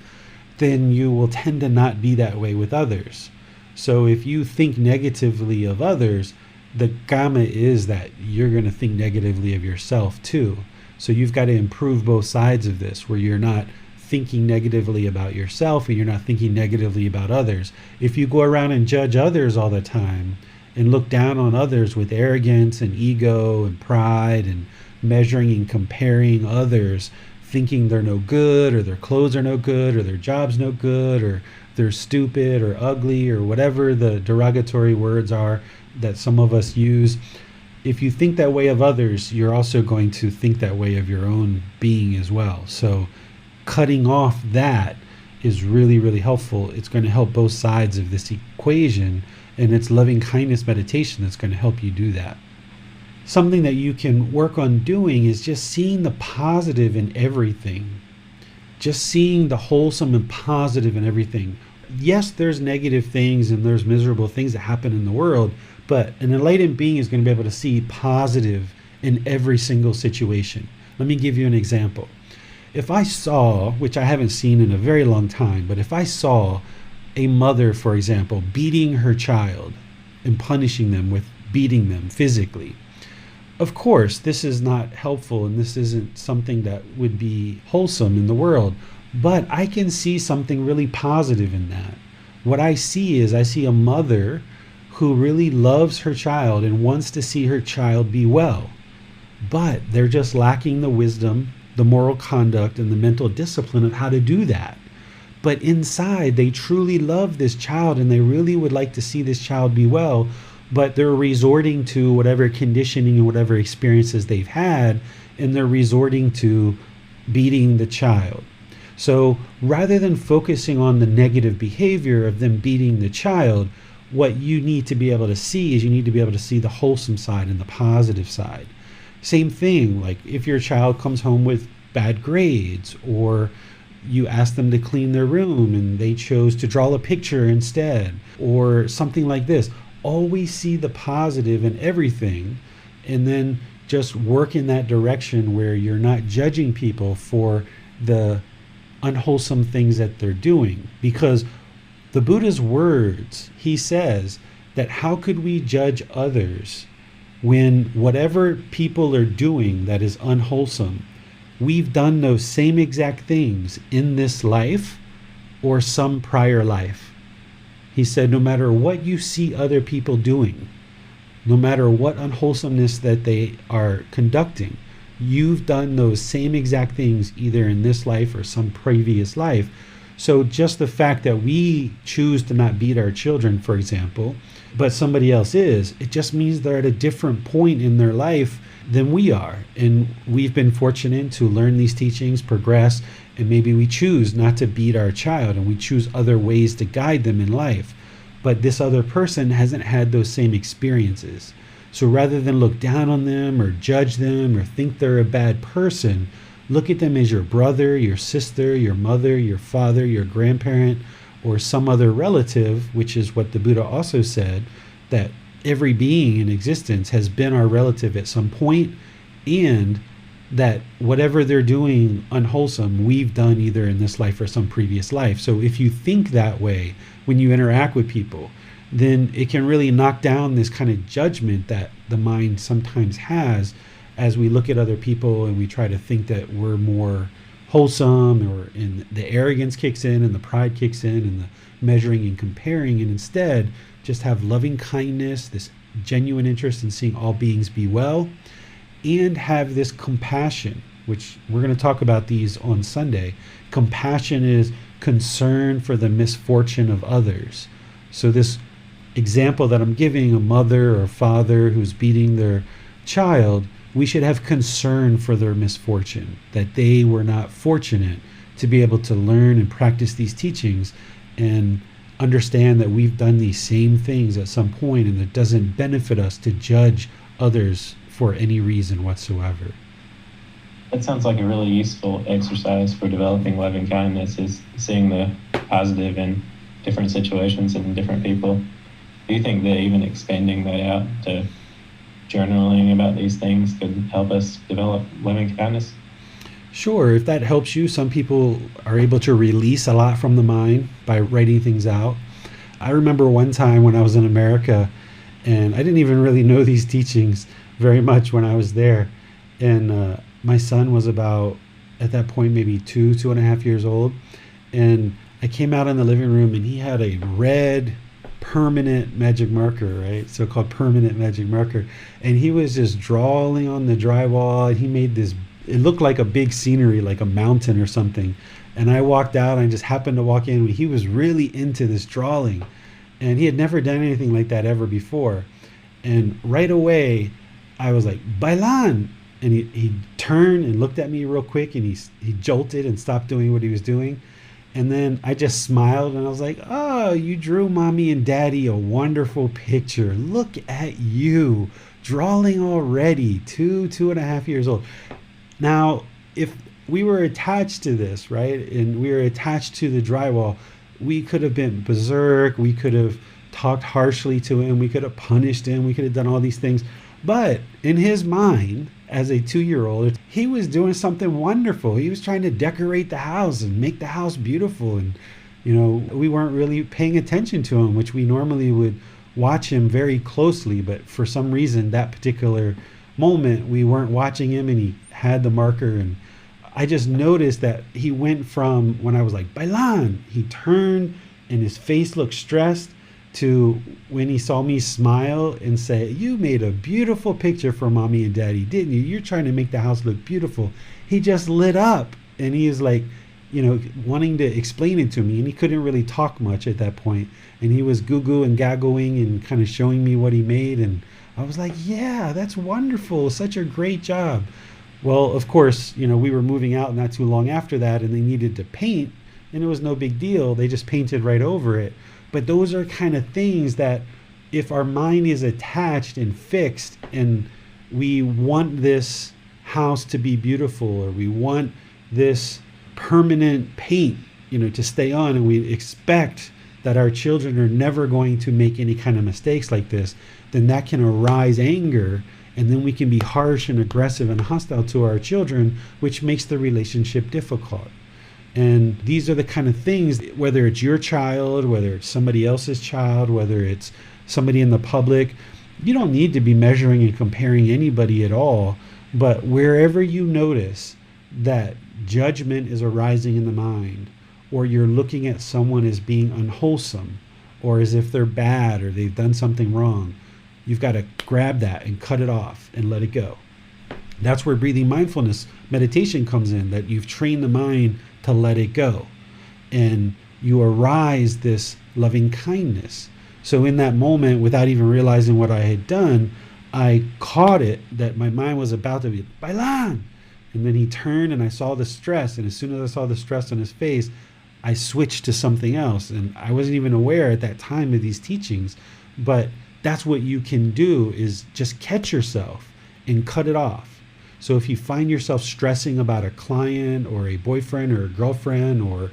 then you will tend to not be that way with others. So if you think negatively of others, the gamma is that you're going to think negatively of yourself too. So you've got to improve both sides of this, where you're not thinking negatively about yourself and you're not thinking negatively about others. If you go around and judge others all the time and look down on others with arrogance and ego and pride and measuring and comparing others, thinking they're no good, or their clothes are no good, or their job's no good, or they're stupid or ugly, or whatever the derogatory words are that some of us use. If you think that way of others, you're also going to think that way of your own being as well. So cutting off that is really, really helpful. It's going to help both sides of this equation, and it's loving kindness meditation that's going to help you do that. Something that you can work on doing is just seeing the positive in everything. just seeing the wholesome and positive in everything. Yes, there's negative things and there's miserable things that happen in the world, but an enlightened being is going to be able to see positive in every single situation. Let me give you an example. If I saw, which I haven't seen in a very long time, but if I saw a mother, for example, beating her child and punishing them with beating them physically, of course, this is not helpful and this isn't something that would be wholesome in the world, but I can see something really positive in that. What I see is I see a mother who really loves her child and wants to see her child be well, but they're just lacking the wisdom, the moral conduct, and the mental discipline of how to do that. But inside, they truly love this child and they really would like to see this child be well, but they're resorting to whatever conditioning and whatever experiences they've had, and they're resorting to beating the child. So rather than focusing on the negative behavior of them beating the child, what you need to be able to see is you need to be able to see the wholesome side and the positive side. Same thing, like if your child comes home with bad grades, or you ask them to clean their room and they chose to draw a picture instead, or something like this. Always see the positive in everything, and then just work in that direction where you're not judging people for the unwholesome things that they're doing. Because the Buddha's words, he says that how could we judge others when whatever people are doing that is unwholesome, we've done those same exact things in this life or some prior life. He said, no matter what you see other people doing, no matter what unwholesomeness that they are conducting, you've done those same exact things either in this life or some previous life. So just the fact that we choose to not beat our children, for example, but somebody else is, it just means they're at a different point in their life than we are. And we've been fortunate to learn these teachings, progress, and maybe we choose not to beat our child and we choose other ways to guide them in life. But this other person hasn't had those same experiences. So rather than look down on them or judge them or think they're a bad person, look at them as your brother, your sister, your mother, your father, your grandparent, or some other relative, which is what the Buddha also said, that every being in existence has been our relative at some point, and that whatever they're doing unwholesome, we've done either in this life or some previous life. So if you think that way when you interact with people, then it can really knock down this kind of judgment that the mind sometimes has as we look at other people and we try to think that we're more wholesome, or in the arrogance kicks in and the pride kicks in and the measuring and comparing, and instead just have loving kindness, this genuine interest in seeing all beings be well, and have this compassion, which we're going to talk about these on Sunday. Compassion is concern for the misfortune of others. So this example that I'm giving, a mother or father who's beating their child, we should have concern for their misfortune, that they were not fortunate to be able to learn and practice these teachings and understand that we've done these same things at some point, and it doesn't benefit us to judge others for any reason whatsoever. That sounds like a really useful exercise for developing loving kindness, is seeing the positive in different situations and different people. Do you think that even expanding that out to journaling about these things could help us develop loving kindness? Sure, if that helps you. Some people are able to release a lot from the mind by writing things out. I remember one time when I was in America, and I didn't even really know these teachings very much when I was there. And my son was about, at that point, maybe 2.5 years old. And I came out in the living room and he had a red permanent magic marker, right? So-called permanent magic marker. And he was just drawing on the drywall. And he made this, it looked like a big scenery, like a mountain or something. And I walked out, and I just happened to walk in, and he was really into this drawing. And he had never done anything like that ever before. And right away, I was like, Bailan! And he turned and looked at me real quick, and he jolted and stopped doing what he was doing. And then I just smiled, and I was like, oh, you drew mommy and daddy a wonderful picture. Look at you, drawing already, 2.5 years old. Now, if we were attached to this, right? And we were attached to the drywall. We could have been berserk. We could have talked harshly to him. We could have punished him. We could have done all these things. But in his mind, as a 2-year-old, he was doing something wonderful. He was trying to decorate the house and make the house beautiful. And, we weren't really paying attention to him, which we normally would watch him very closely. But for some reason, that particular moment, we weren't watching him, and he had the marker. And I just noticed that he went from, when I was like, Bailan, he turned and his face looked stressed, to when he saw me smile and say, you made a beautiful picture for mommy and daddy, didn't you? You're trying to make the house look beautiful. He just lit up, and he was like, wanting to explain it to me, and he couldn't really talk much at that point. And he was goo-goo and gaggling and kind of showing me what he made. And I was like, yeah, that's wonderful. Such a great job. Well, of course, we were moving out not too long after that, and they needed to paint, and it was no big deal. They just painted right over it. But those are kind of things that if our mind is attached and fixed, and we want this house to be beautiful, or we want this permanent paint, to stay on, and we expect that our children are never going to make any kind of mistakes like this, then that can arise anger, and then we can be harsh and aggressive and hostile to our children, which makes the relationship difficult. And these are the kind of things, whether it's your child, whether it's somebody else's child, whether it's somebody in the public, you don't need to be measuring and comparing anybody at all. But wherever you notice that judgment is arising in the mind, or you're looking at someone as being unwholesome, or as if they're bad or they've done something wrong, you've got to grab that and cut it off and let it go. That's where breathing mindfulness meditation comes in, that you've trained the mind to let it go, and you arise this loving kindness. So in that moment, without even realizing what I had done, I caught it that my mind was about to be Bailan, and then he turned and I saw the stress, and as soon as I saw the stress on his face, I switched to something else. And I wasn't even aware at that time of these teachings, but that's what you can do, is just catch yourself and cut it off. So if you find yourself stressing about a client or a boyfriend or a girlfriend or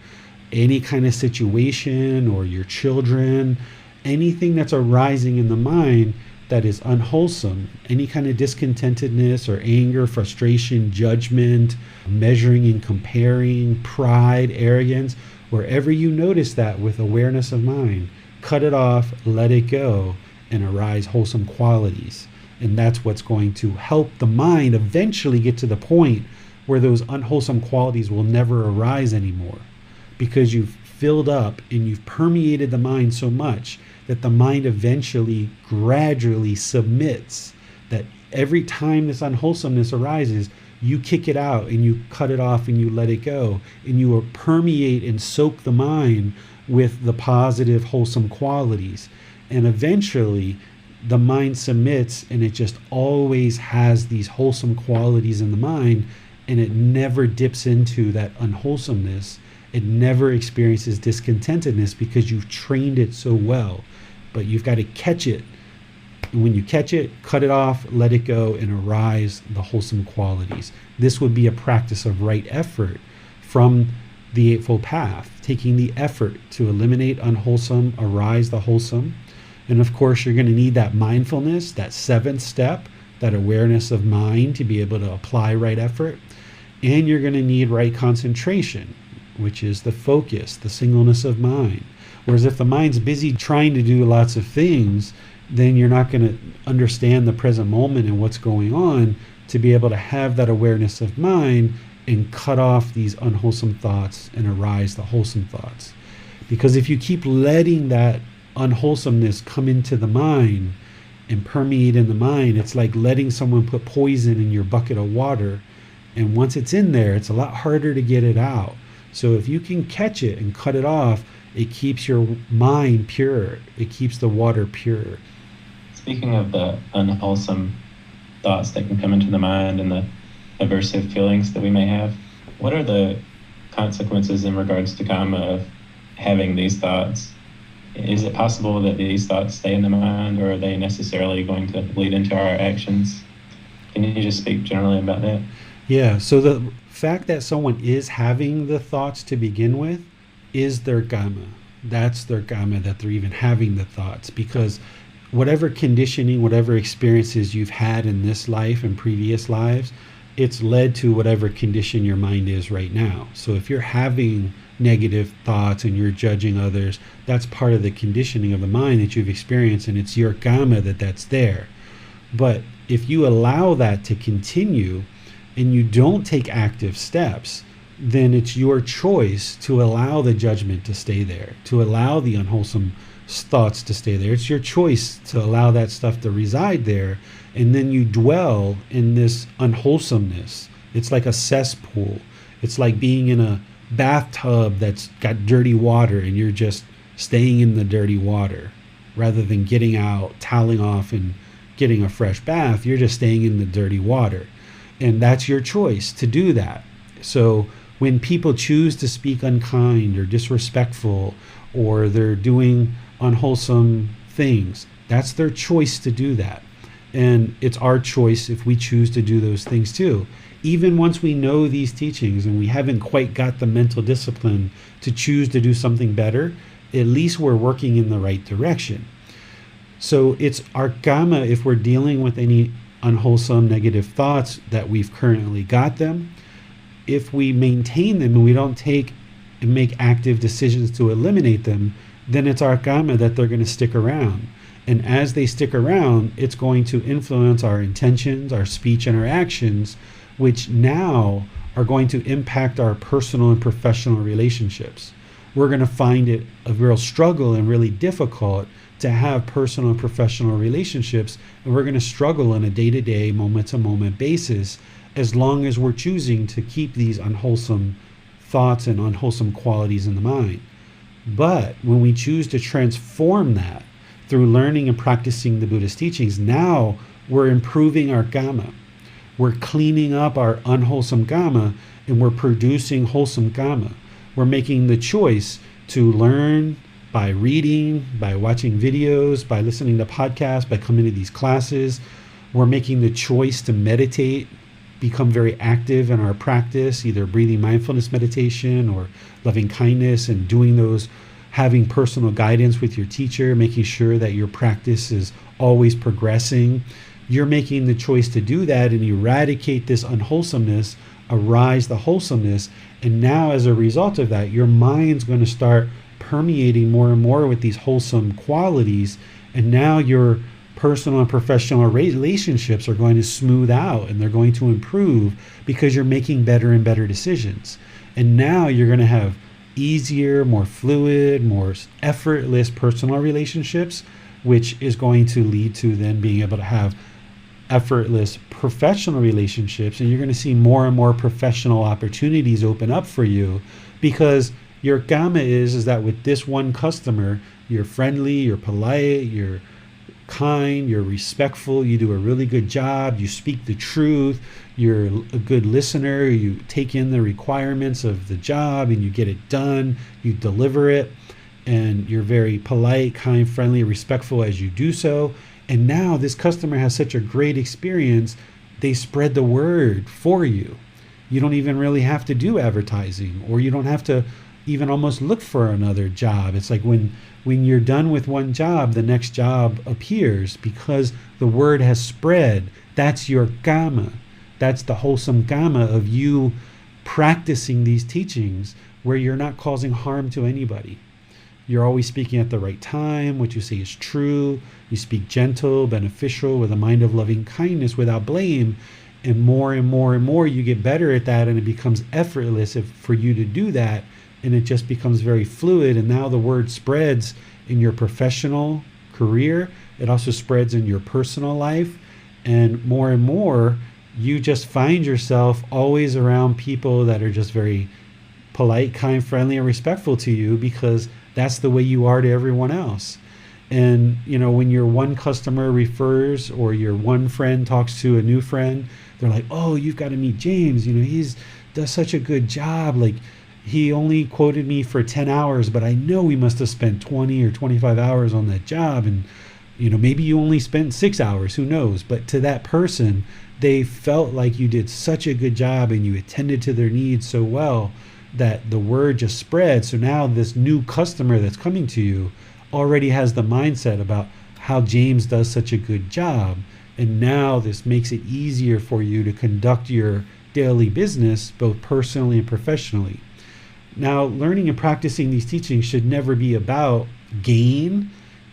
any kind of situation, or your children, anything that's arising in the mind that is unwholesome, any kind of discontentedness or anger, frustration, judgment, measuring and comparing, pride, arrogance, wherever you notice that with awareness of mind, cut it off, let it go, and arise wholesome qualities. And that's what's going to help the mind eventually get to the point where those unwholesome qualities will never arise anymore, because you've filled up and you've permeated the mind so much that the mind eventually gradually submits, that every time this unwholesomeness arises, you kick it out and you cut it off and you let it go, and you permeate and soak the mind with the positive wholesome qualities. And eventually the mind submits, and it just always has these wholesome qualities in the mind, and it never dips into that unwholesomeness. It never experiences discontentedness, because you've trained it so well. But you've got to catch it. And when you catch it, cut it off, let it go, and arise the wholesome qualities. This would be a practice of right effort from the Eightfold Path, taking the effort to eliminate unwholesome, arise the wholesome. And of course, you're going to need that mindfulness, that seventh step, that awareness of mind to be able to apply right effort. And you're going to need right concentration, which is the focus, the singleness of mind. Whereas if the mind's busy trying to do lots of things, then you're not going to understand the present moment and what's going on to be able to have that awareness of mind and cut off these unwholesome thoughts and arise the wholesome thoughts. Because if you keep letting that unwholesomeness come into the mind and permeate in the mind, it's like letting someone put poison in your bucket of water, and once it's in there, it's a lot harder to get it out. So if you can catch it and cut it off, it keeps your mind pure, it keeps the water pure. Speaking of the unwholesome thoughts that can come into the mind and the aversive feelings that we may have, what are the consequences in regards to karma of having these thoughts? Is it possible that these thoughts stay in the mind, or are they necessarily going to lead into our actions? Can you just speak generally about that? Yeah, so the fact that someone is having the thoughts to begin with is their gamma. That's their gamma, that they're even having the thoughts, because whatever conditioning, whatever experiences you've had in this life and previous lives, it's led to whatever condition your mind is right now. So if you're having negative thoughts and you're judging others, that's part of the conditioning of the mind that you've experienced, and it's your gamma that's there. But if you allow that to continue and you don't take active steps, then it's your choice to allow the judgment to stay there, to allow the unwholesome thoughts to stay there. It's your choice to allow that stuff to reside there, and then you dwell in this unwholesomeness. It's like a cesspool. It's like being in a bathtub that's got dirty water, and you're just staying in the dirty water rather than getting out, toweling off, and getting a fresh bath. You're just staying in the dirty water, and that's your choice to do that. So when people choose to speak unkind or disrespectful, or they're doing unwholesome things, that's their choice to do that. And it's our choice if we choose to do those things too. Even once we know these teachings and we haven't quite got the mental discipline to choose to do something better, at least we're working in the right direction. So it's our gamma, if we're dealing with any unwholesome negative thoughts that we've currently got them, if we maintain them and we don't take and make active decisions to eliminate them, then it's our gamma that they're going to stick around. And as they stick around, it's going to influence our intentions, our speech, and our actions, which now are going to impact our personal and professional relationships. We're going to find it a real struggle and really difficult to have personal and professional relationships, and we're going to struggle on a day-to-day, moment-to-moment basis as long as we're choosing to keep these unwholesome thoughts and unwholesome qualities in the mind. But when we choose to transform that through learning and practicing the Buddhist teachings, now we're improving our gamma. We're cleaning up our unwholesome gamma, and we're producing wholesome gamma. We're making the choice to learn by reading, by watching videos, by listening to podcasts, by coming to these classes. We're making the choice to meditate, become very active in our practice, either breathing mindfulness meditation or loving kindness, and doing those, having personal guidance with your teacher, making sure that your practice is always progressing. You're making the choice to do that and eradicate this unwholesomeness, arise the wholesomeness. And now as a result of that, your mind's going to start permeating more and more with these wholesome qualities. And now your personal and professional relationships are going to smooth out, and they're going to improve because you're making better and better decisions. And now you're going to have easier, more fluid, more effortless personal relationships, which is going to lead to then being able to have effortless professional relationships. And you're going to see more and more professional opportunities open up for you, because your gamma is that with this one customer, you're friendly, you're polite, you're kind, you're respectful, you do a really good job, you speak the truth, you're a good listener, you take in the requirements of the job and you get it done, you deliver it, and you're very polite, kind, friendly, respectful as you do so. And now this customer has such a great experience, they spread the word for you. You don't even really have to do advertising, or you don't have to even almost look for another job. It's like when you're done with one job, the next job appears because the word has spread. That's your gamma. That's the wholesome gamma of you practicing these teachings where you're not causing harm to anybody. You're always speaking at the right time. What you say is true. You speak gentle, beneficial, with a mind of loving kindness without blame. And more and more you get better at that, and it becomes effortless for you to do that. And it just becomes very fluid. And now the word spreads in your professional career. It also spreads in your personal life. And more, you just find yourself always around people that are just very polite, kind, friendly, and respectful to you, because that's the way you are to everyone else. And, when your one customer refers, or your one friend talks to a new friend, they're like, oh, you've got to meet James. He's does such a good job. Like, he only quoted me for 10 hours, but I know we must have spent 20 or 25 hours on that job. And, maybe you only spent 6 hours, who knows? But to that person, they felt like you did such a good job and you attended to their needs so well that the word just spread. So now this new customer that's coming to you already has the mindset about how James does such a good job. And now this makes it easier for you to conduct your daily business, both personally and professionally. Now, learning and practicing these teachings should never be about gain,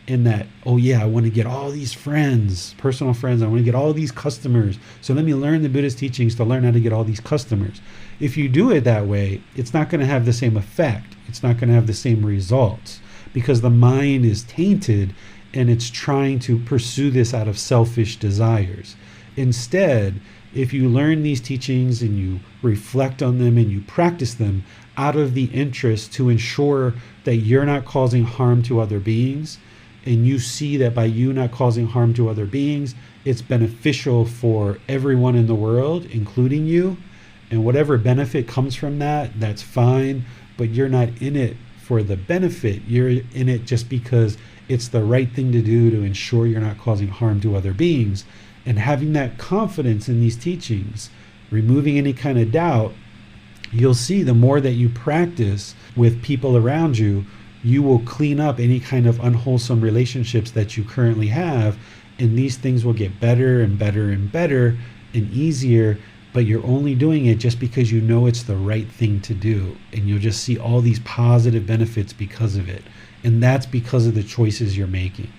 in that, oh yeah, I want to get all these friends, personal friends, I want to get all these customers. So let me learn the Buddhist teachings to learn how to get all these customers. If you do it that way, it's not going to have the same effect. It's not going to have the same results, because the mind is tainted and it's trying to pursue this out of selfish desires. Instead, if you learn these teachings and you reflect on them and you practice them out of the interest to ensure that you're not causing harm to other beings, and you see that by you not causing harm to other beings, it's beneficial for everyone in the world, including you, and whatever benefit comes from that, that's fine, but you're not in it for the benefit. You're in it just because it's the right thing to do to ensure you're not causing harm to other beings. And having that confidence in these teachings, removing any kind of doubt, you'll see the more that you practice with people around you, you will clean up any kind of unwholesome relationships that you currently have, and these things will get better and better and better and easier, but you're only doing it just because you know it's the right thing to do, and you'll just see all these positive benefits because of it, and that's because of the choices you're making.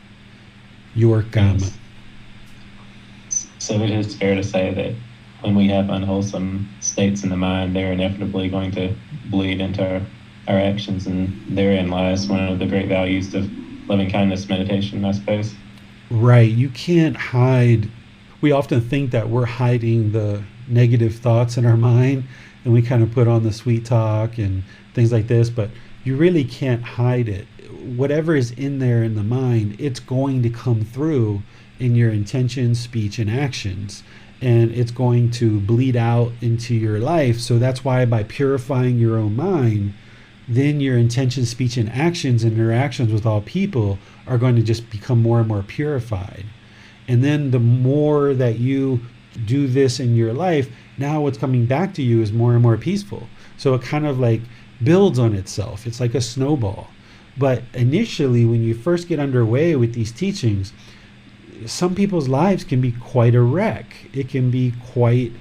Your Gama. Yes. So it is fair to say that when we have unwholesome states in the mind, they're inevitably going to bleed into our actions, and therein lies one of the great values of loving kindness meditation, I suppose. Right. You can't hide. We often think that we're hiding the negative thoughts in our mind, and we kind of put on the sweet talk and things like this, but you really can't hide it. Whatever is in there in the mind, it's going to come through in your intentions, speech, and actions, and it's going to bleed out into your life. So that's why by purifying your own mind, then your intentions, speech, and actions and interactions with all people are going to just become more and more purified. And then the more that you do this in your life, now what's coming back to you is more and more peaceful. So it kind of like builds on itself. It's like a snowball. But initially, when you first get underway with these teachings, some people's lives can be quite a wreck. It can be quite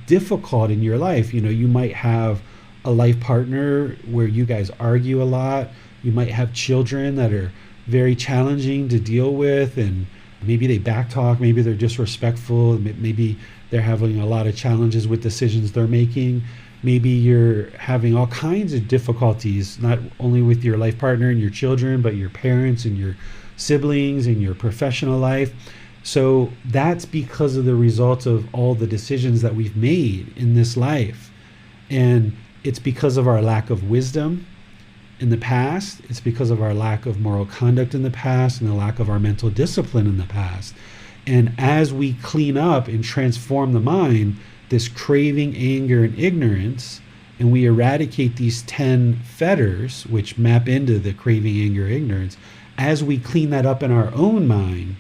difficult in your life. You know, you might have a life partner where you guys argue a lot. You might have children that are very challenging to deal with, and maybe they backtalk, maybe they're disrespectful, maybe they're having a lot of challenges with decisions they're making. Maybe you're having all kinds of difficulties, not only with your life partner and your children, but your parents and your siblings and your professional life. So that's because of the results of all the decisions that we've made in this life. And it's because of our lack of wisdom in the past. It's because of our lack of moral conduct in the past and the lack of our mental discipline in the past. And as we clean up and transform the mind, this craving, anger, and ignorance, and we eradicate these 10 fetters, which map into the craving, anger, ignorance, as we clean that up in our own mind,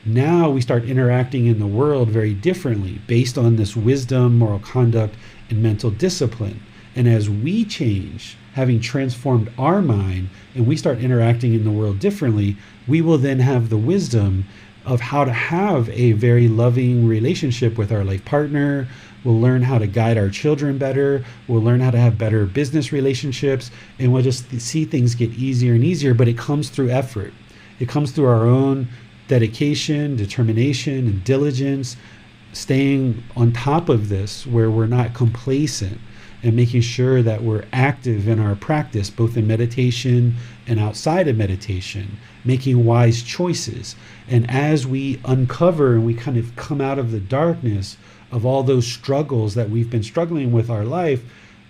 now we start interacting in the world very differently based on this wisdom, moral conduct, and mental discipline. And as we change, having transformed our mind, and we start interacting in the world differently, we will then have the wisdom of how to have a very loving relationship with our life partner. We'll learn how to guide our children better. We'll learn how to have better business relationships, and we'll just see things get easier and easier, but it comes through effort. It comes through our own dedication, determination, and diligence, staying on top of this where we're not complacent, and making sure that we're active in our practice, both in meditation and outside of meditation, making wise choices. And as we uncover and we kind of come out of the darkness of all those struggles that we've been struggling with our life,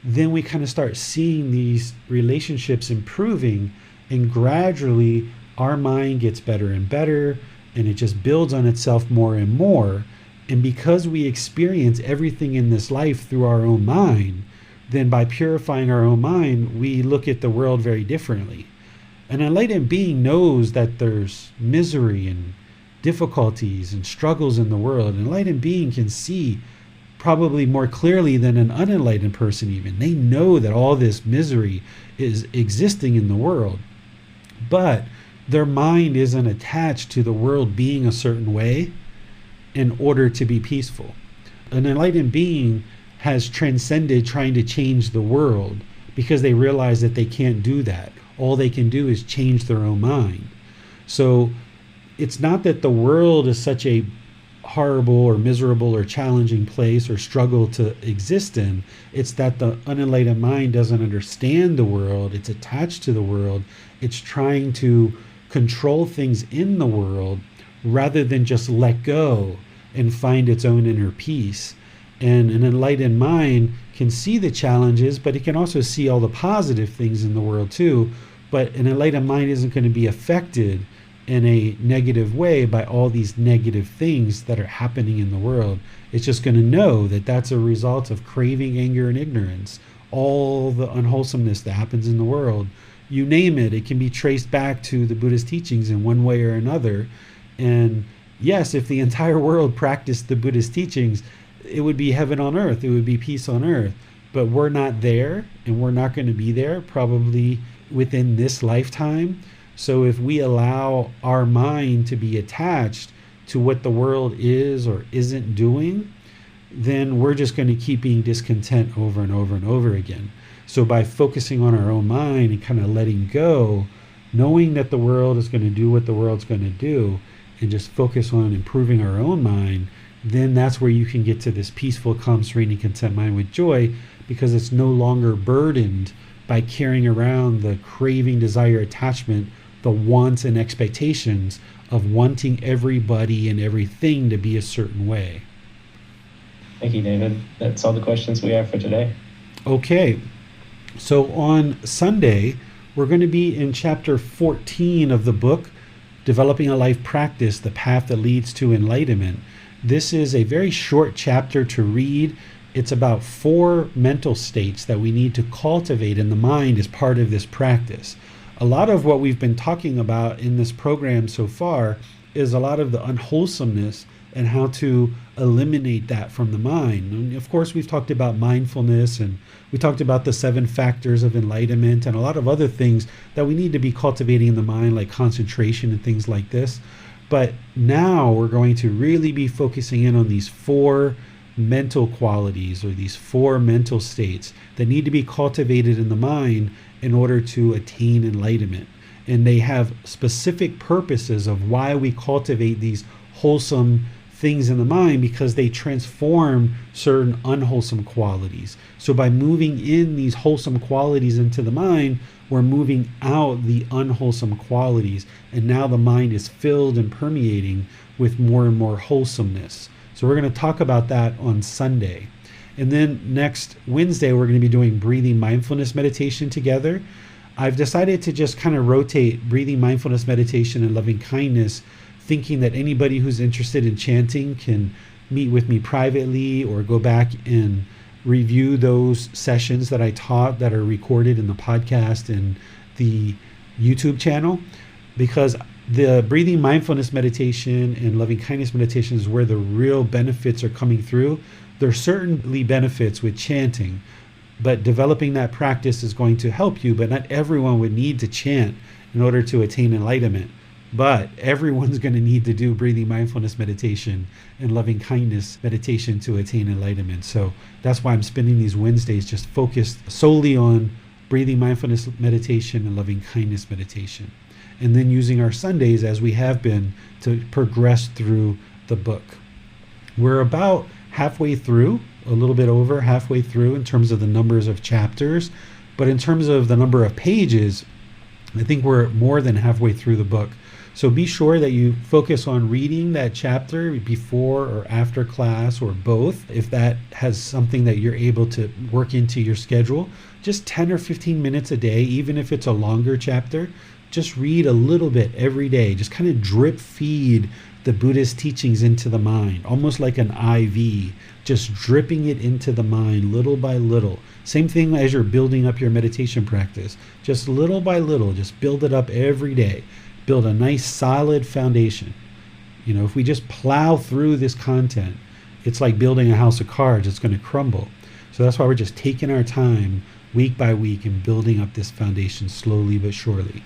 then we kind of start seeing these relationships improving, and gradually our mind gets better and better, and it just builds on itself more and more. And because we experience everything in this life through our own mind, then by purifying our own mind, we look at the world very differently. An enlightened being knows that there's misery and difficulties and struggles in the world. An enlightened being can see probably more clearly than an unenlightened person even. They know that all this misery is existing in the world, but their mind isn't attached to the world being a certain way in order to be peaceful. An enlightened being has transcended trying to change the world because they realize that they can't do that. All they can do is change their own mind. So it's not that the world is such a horrible or miserable or challenging place or struggle to exist in. It's that the unenlightened mind doesn't understand the world. It's attached to the world. It's trying to control things in the world rather than just let go and find its own inner peace. And an enlightened mind can see the challenges, but it can also see all the positive things in the world too. But an enlightened mind isn't going to be affected in a negative way by all these negative things that are happening in the world. It's just going to know that that's a result of craving, anger, and ignorance. All the unwholesomeness that happens in the world, you name it, it can be traced back to the Buddha's teachings in one way or another. And yes, if the entire world practiced the Buddha's teachings, it would be heaven on earth, it would be peace on earth. But we're not there, and we're not going to be there probably within this lifetime. So if we allow our mind to be attached to what the world is or isn't doing, then we're just going to keep being discontent over and over and over again. So by focusing on our own mind and kind of letting go, knowing that the world is going to do what the world's going to do, and just focus on improving our own mind, then that's where you can get to this peaceful, calm, serene, and content mind with joy, because it's no longer burdened by carrying around the craving, desire, attachment, the wants and expectations of wanting everybody and everything to be a certain way. Thank you, David. That's all the questions we have for today. Okay, so on Sunday, we're going to be in chapter 14 of the book, Developing a Life Practice, The Path That Leads to Enlightenment. This is a very short chapter to read. It's about 4 mental states that we need to cultivate in the mind as part of this practice. A lot of what we've been talking about in this program so far is a lot of the unwholesomeness and how to eliminate that from the mind. And of course, we've talked about mindfulness, and we talked about the 7 factors of enlightenment and a lot of other things that we need to be cultivating in the mind, like concentration and things like this. But now we're going to really be focusing in on these 4 mental qualities, or these 4 mental states that need to be cultivated in the mind in order to attain enlightenment. And they have specific purposes of why we cultivate these wholesome things in the mind, because they transform certain unwholesome qualities. So by moving in these wholesome qualities into the mind, we're moving out the unwholesome qualities, and now the mind is filled and permeating with more and more wholesomeness. So we're going to talk about that on Sunday. And then next Wednesday, we're going to be doing breathing mindfulness meditation together. I've decided to just kind of rotate breathing mindfulness meditation and loving kindness, thinking that anybody who's interested in chanting can meet with me privately or go back and review those sessions that I taught that are recorded in the podcast and the YouTube channel, because the breathing mindfulness meditation and loving kindness meditation is where the real benefits are coming through. There are certainly benefits with chanting, but developing that practice is going to help you. But not everyone would need to chant in order to attain enlightenment. But everyone's going to need to do breathing mindfulness meditation and loving kindness meditation to attain enlightenment. So that's why I'm spending these Wednesdays just focused solely on breathing mindfulness meditation and loving kindness meditation. And then using our Sundays, as we have been, to progress through the book. We're about halfway through, a little bit over halfway through in terms of the numbers of chapters. But in terms of the number of pages, I think we're more than halfway through the book. So be sure that you focus on reading that chapter before or after class, or both, if that has something that you're able to work into your schedule. Just 10 or 15 minutes a day, even if it's a longer chapter. Just read a little bit every day. Just kind of drip feed the Buddhist teachings into the mind, almost like an IV, just dripping it into the mind little by little. Same thing as you're building up your meditation practice. Just little by little, just build it up every day. Build a nice solid foundation. If we just plow through this content, it's like building a house of cards. It's going to crumble. So that's why we're just taking our time week by week and building up this foundation slowly but surely.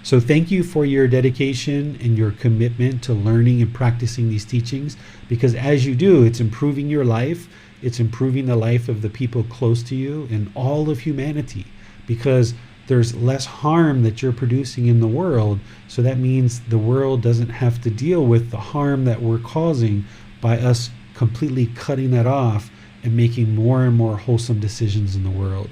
So thank you for your dedication and your commitment to learning and practicing these teachings, because as you do, it's improving your life. It's improving the life of the people close to you and all of humanity, because there's less harm that you're producing in the world. So that means the world doesn't have to deal with the harm that we're causing by us completely cutting that off and making more and more wholesome decisions in the world.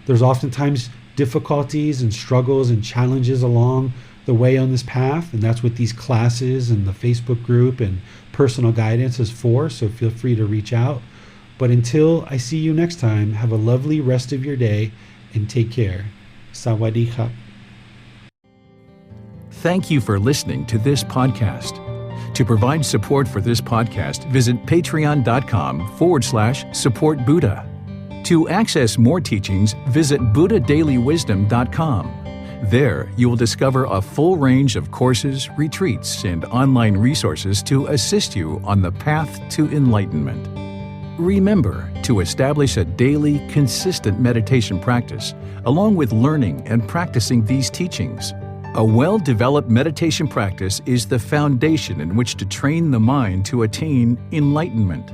There's oftentimes difficulties and struggles and challenges along the way on this path, and that's what these classes and the Facebook group and personal guidance is for, so feel free to reach out. But until I see you next time, have a lovely rest of your day and take care. Sawadee khap. Thank you for listening to this podcast. To provide support for this podcast, visit patreon.com/support Buddha. To access more teachings, visit buddhadailywisdom.com. There, you will discover a full range of courses, retreats, and online resources to assist you on the path to enlightenment. Remember to establish a daily, consistent meditation practice, along with learning and practicing these teachings. A well-developed meditation practice is the foundation in which to train the mind to attain enlightenment.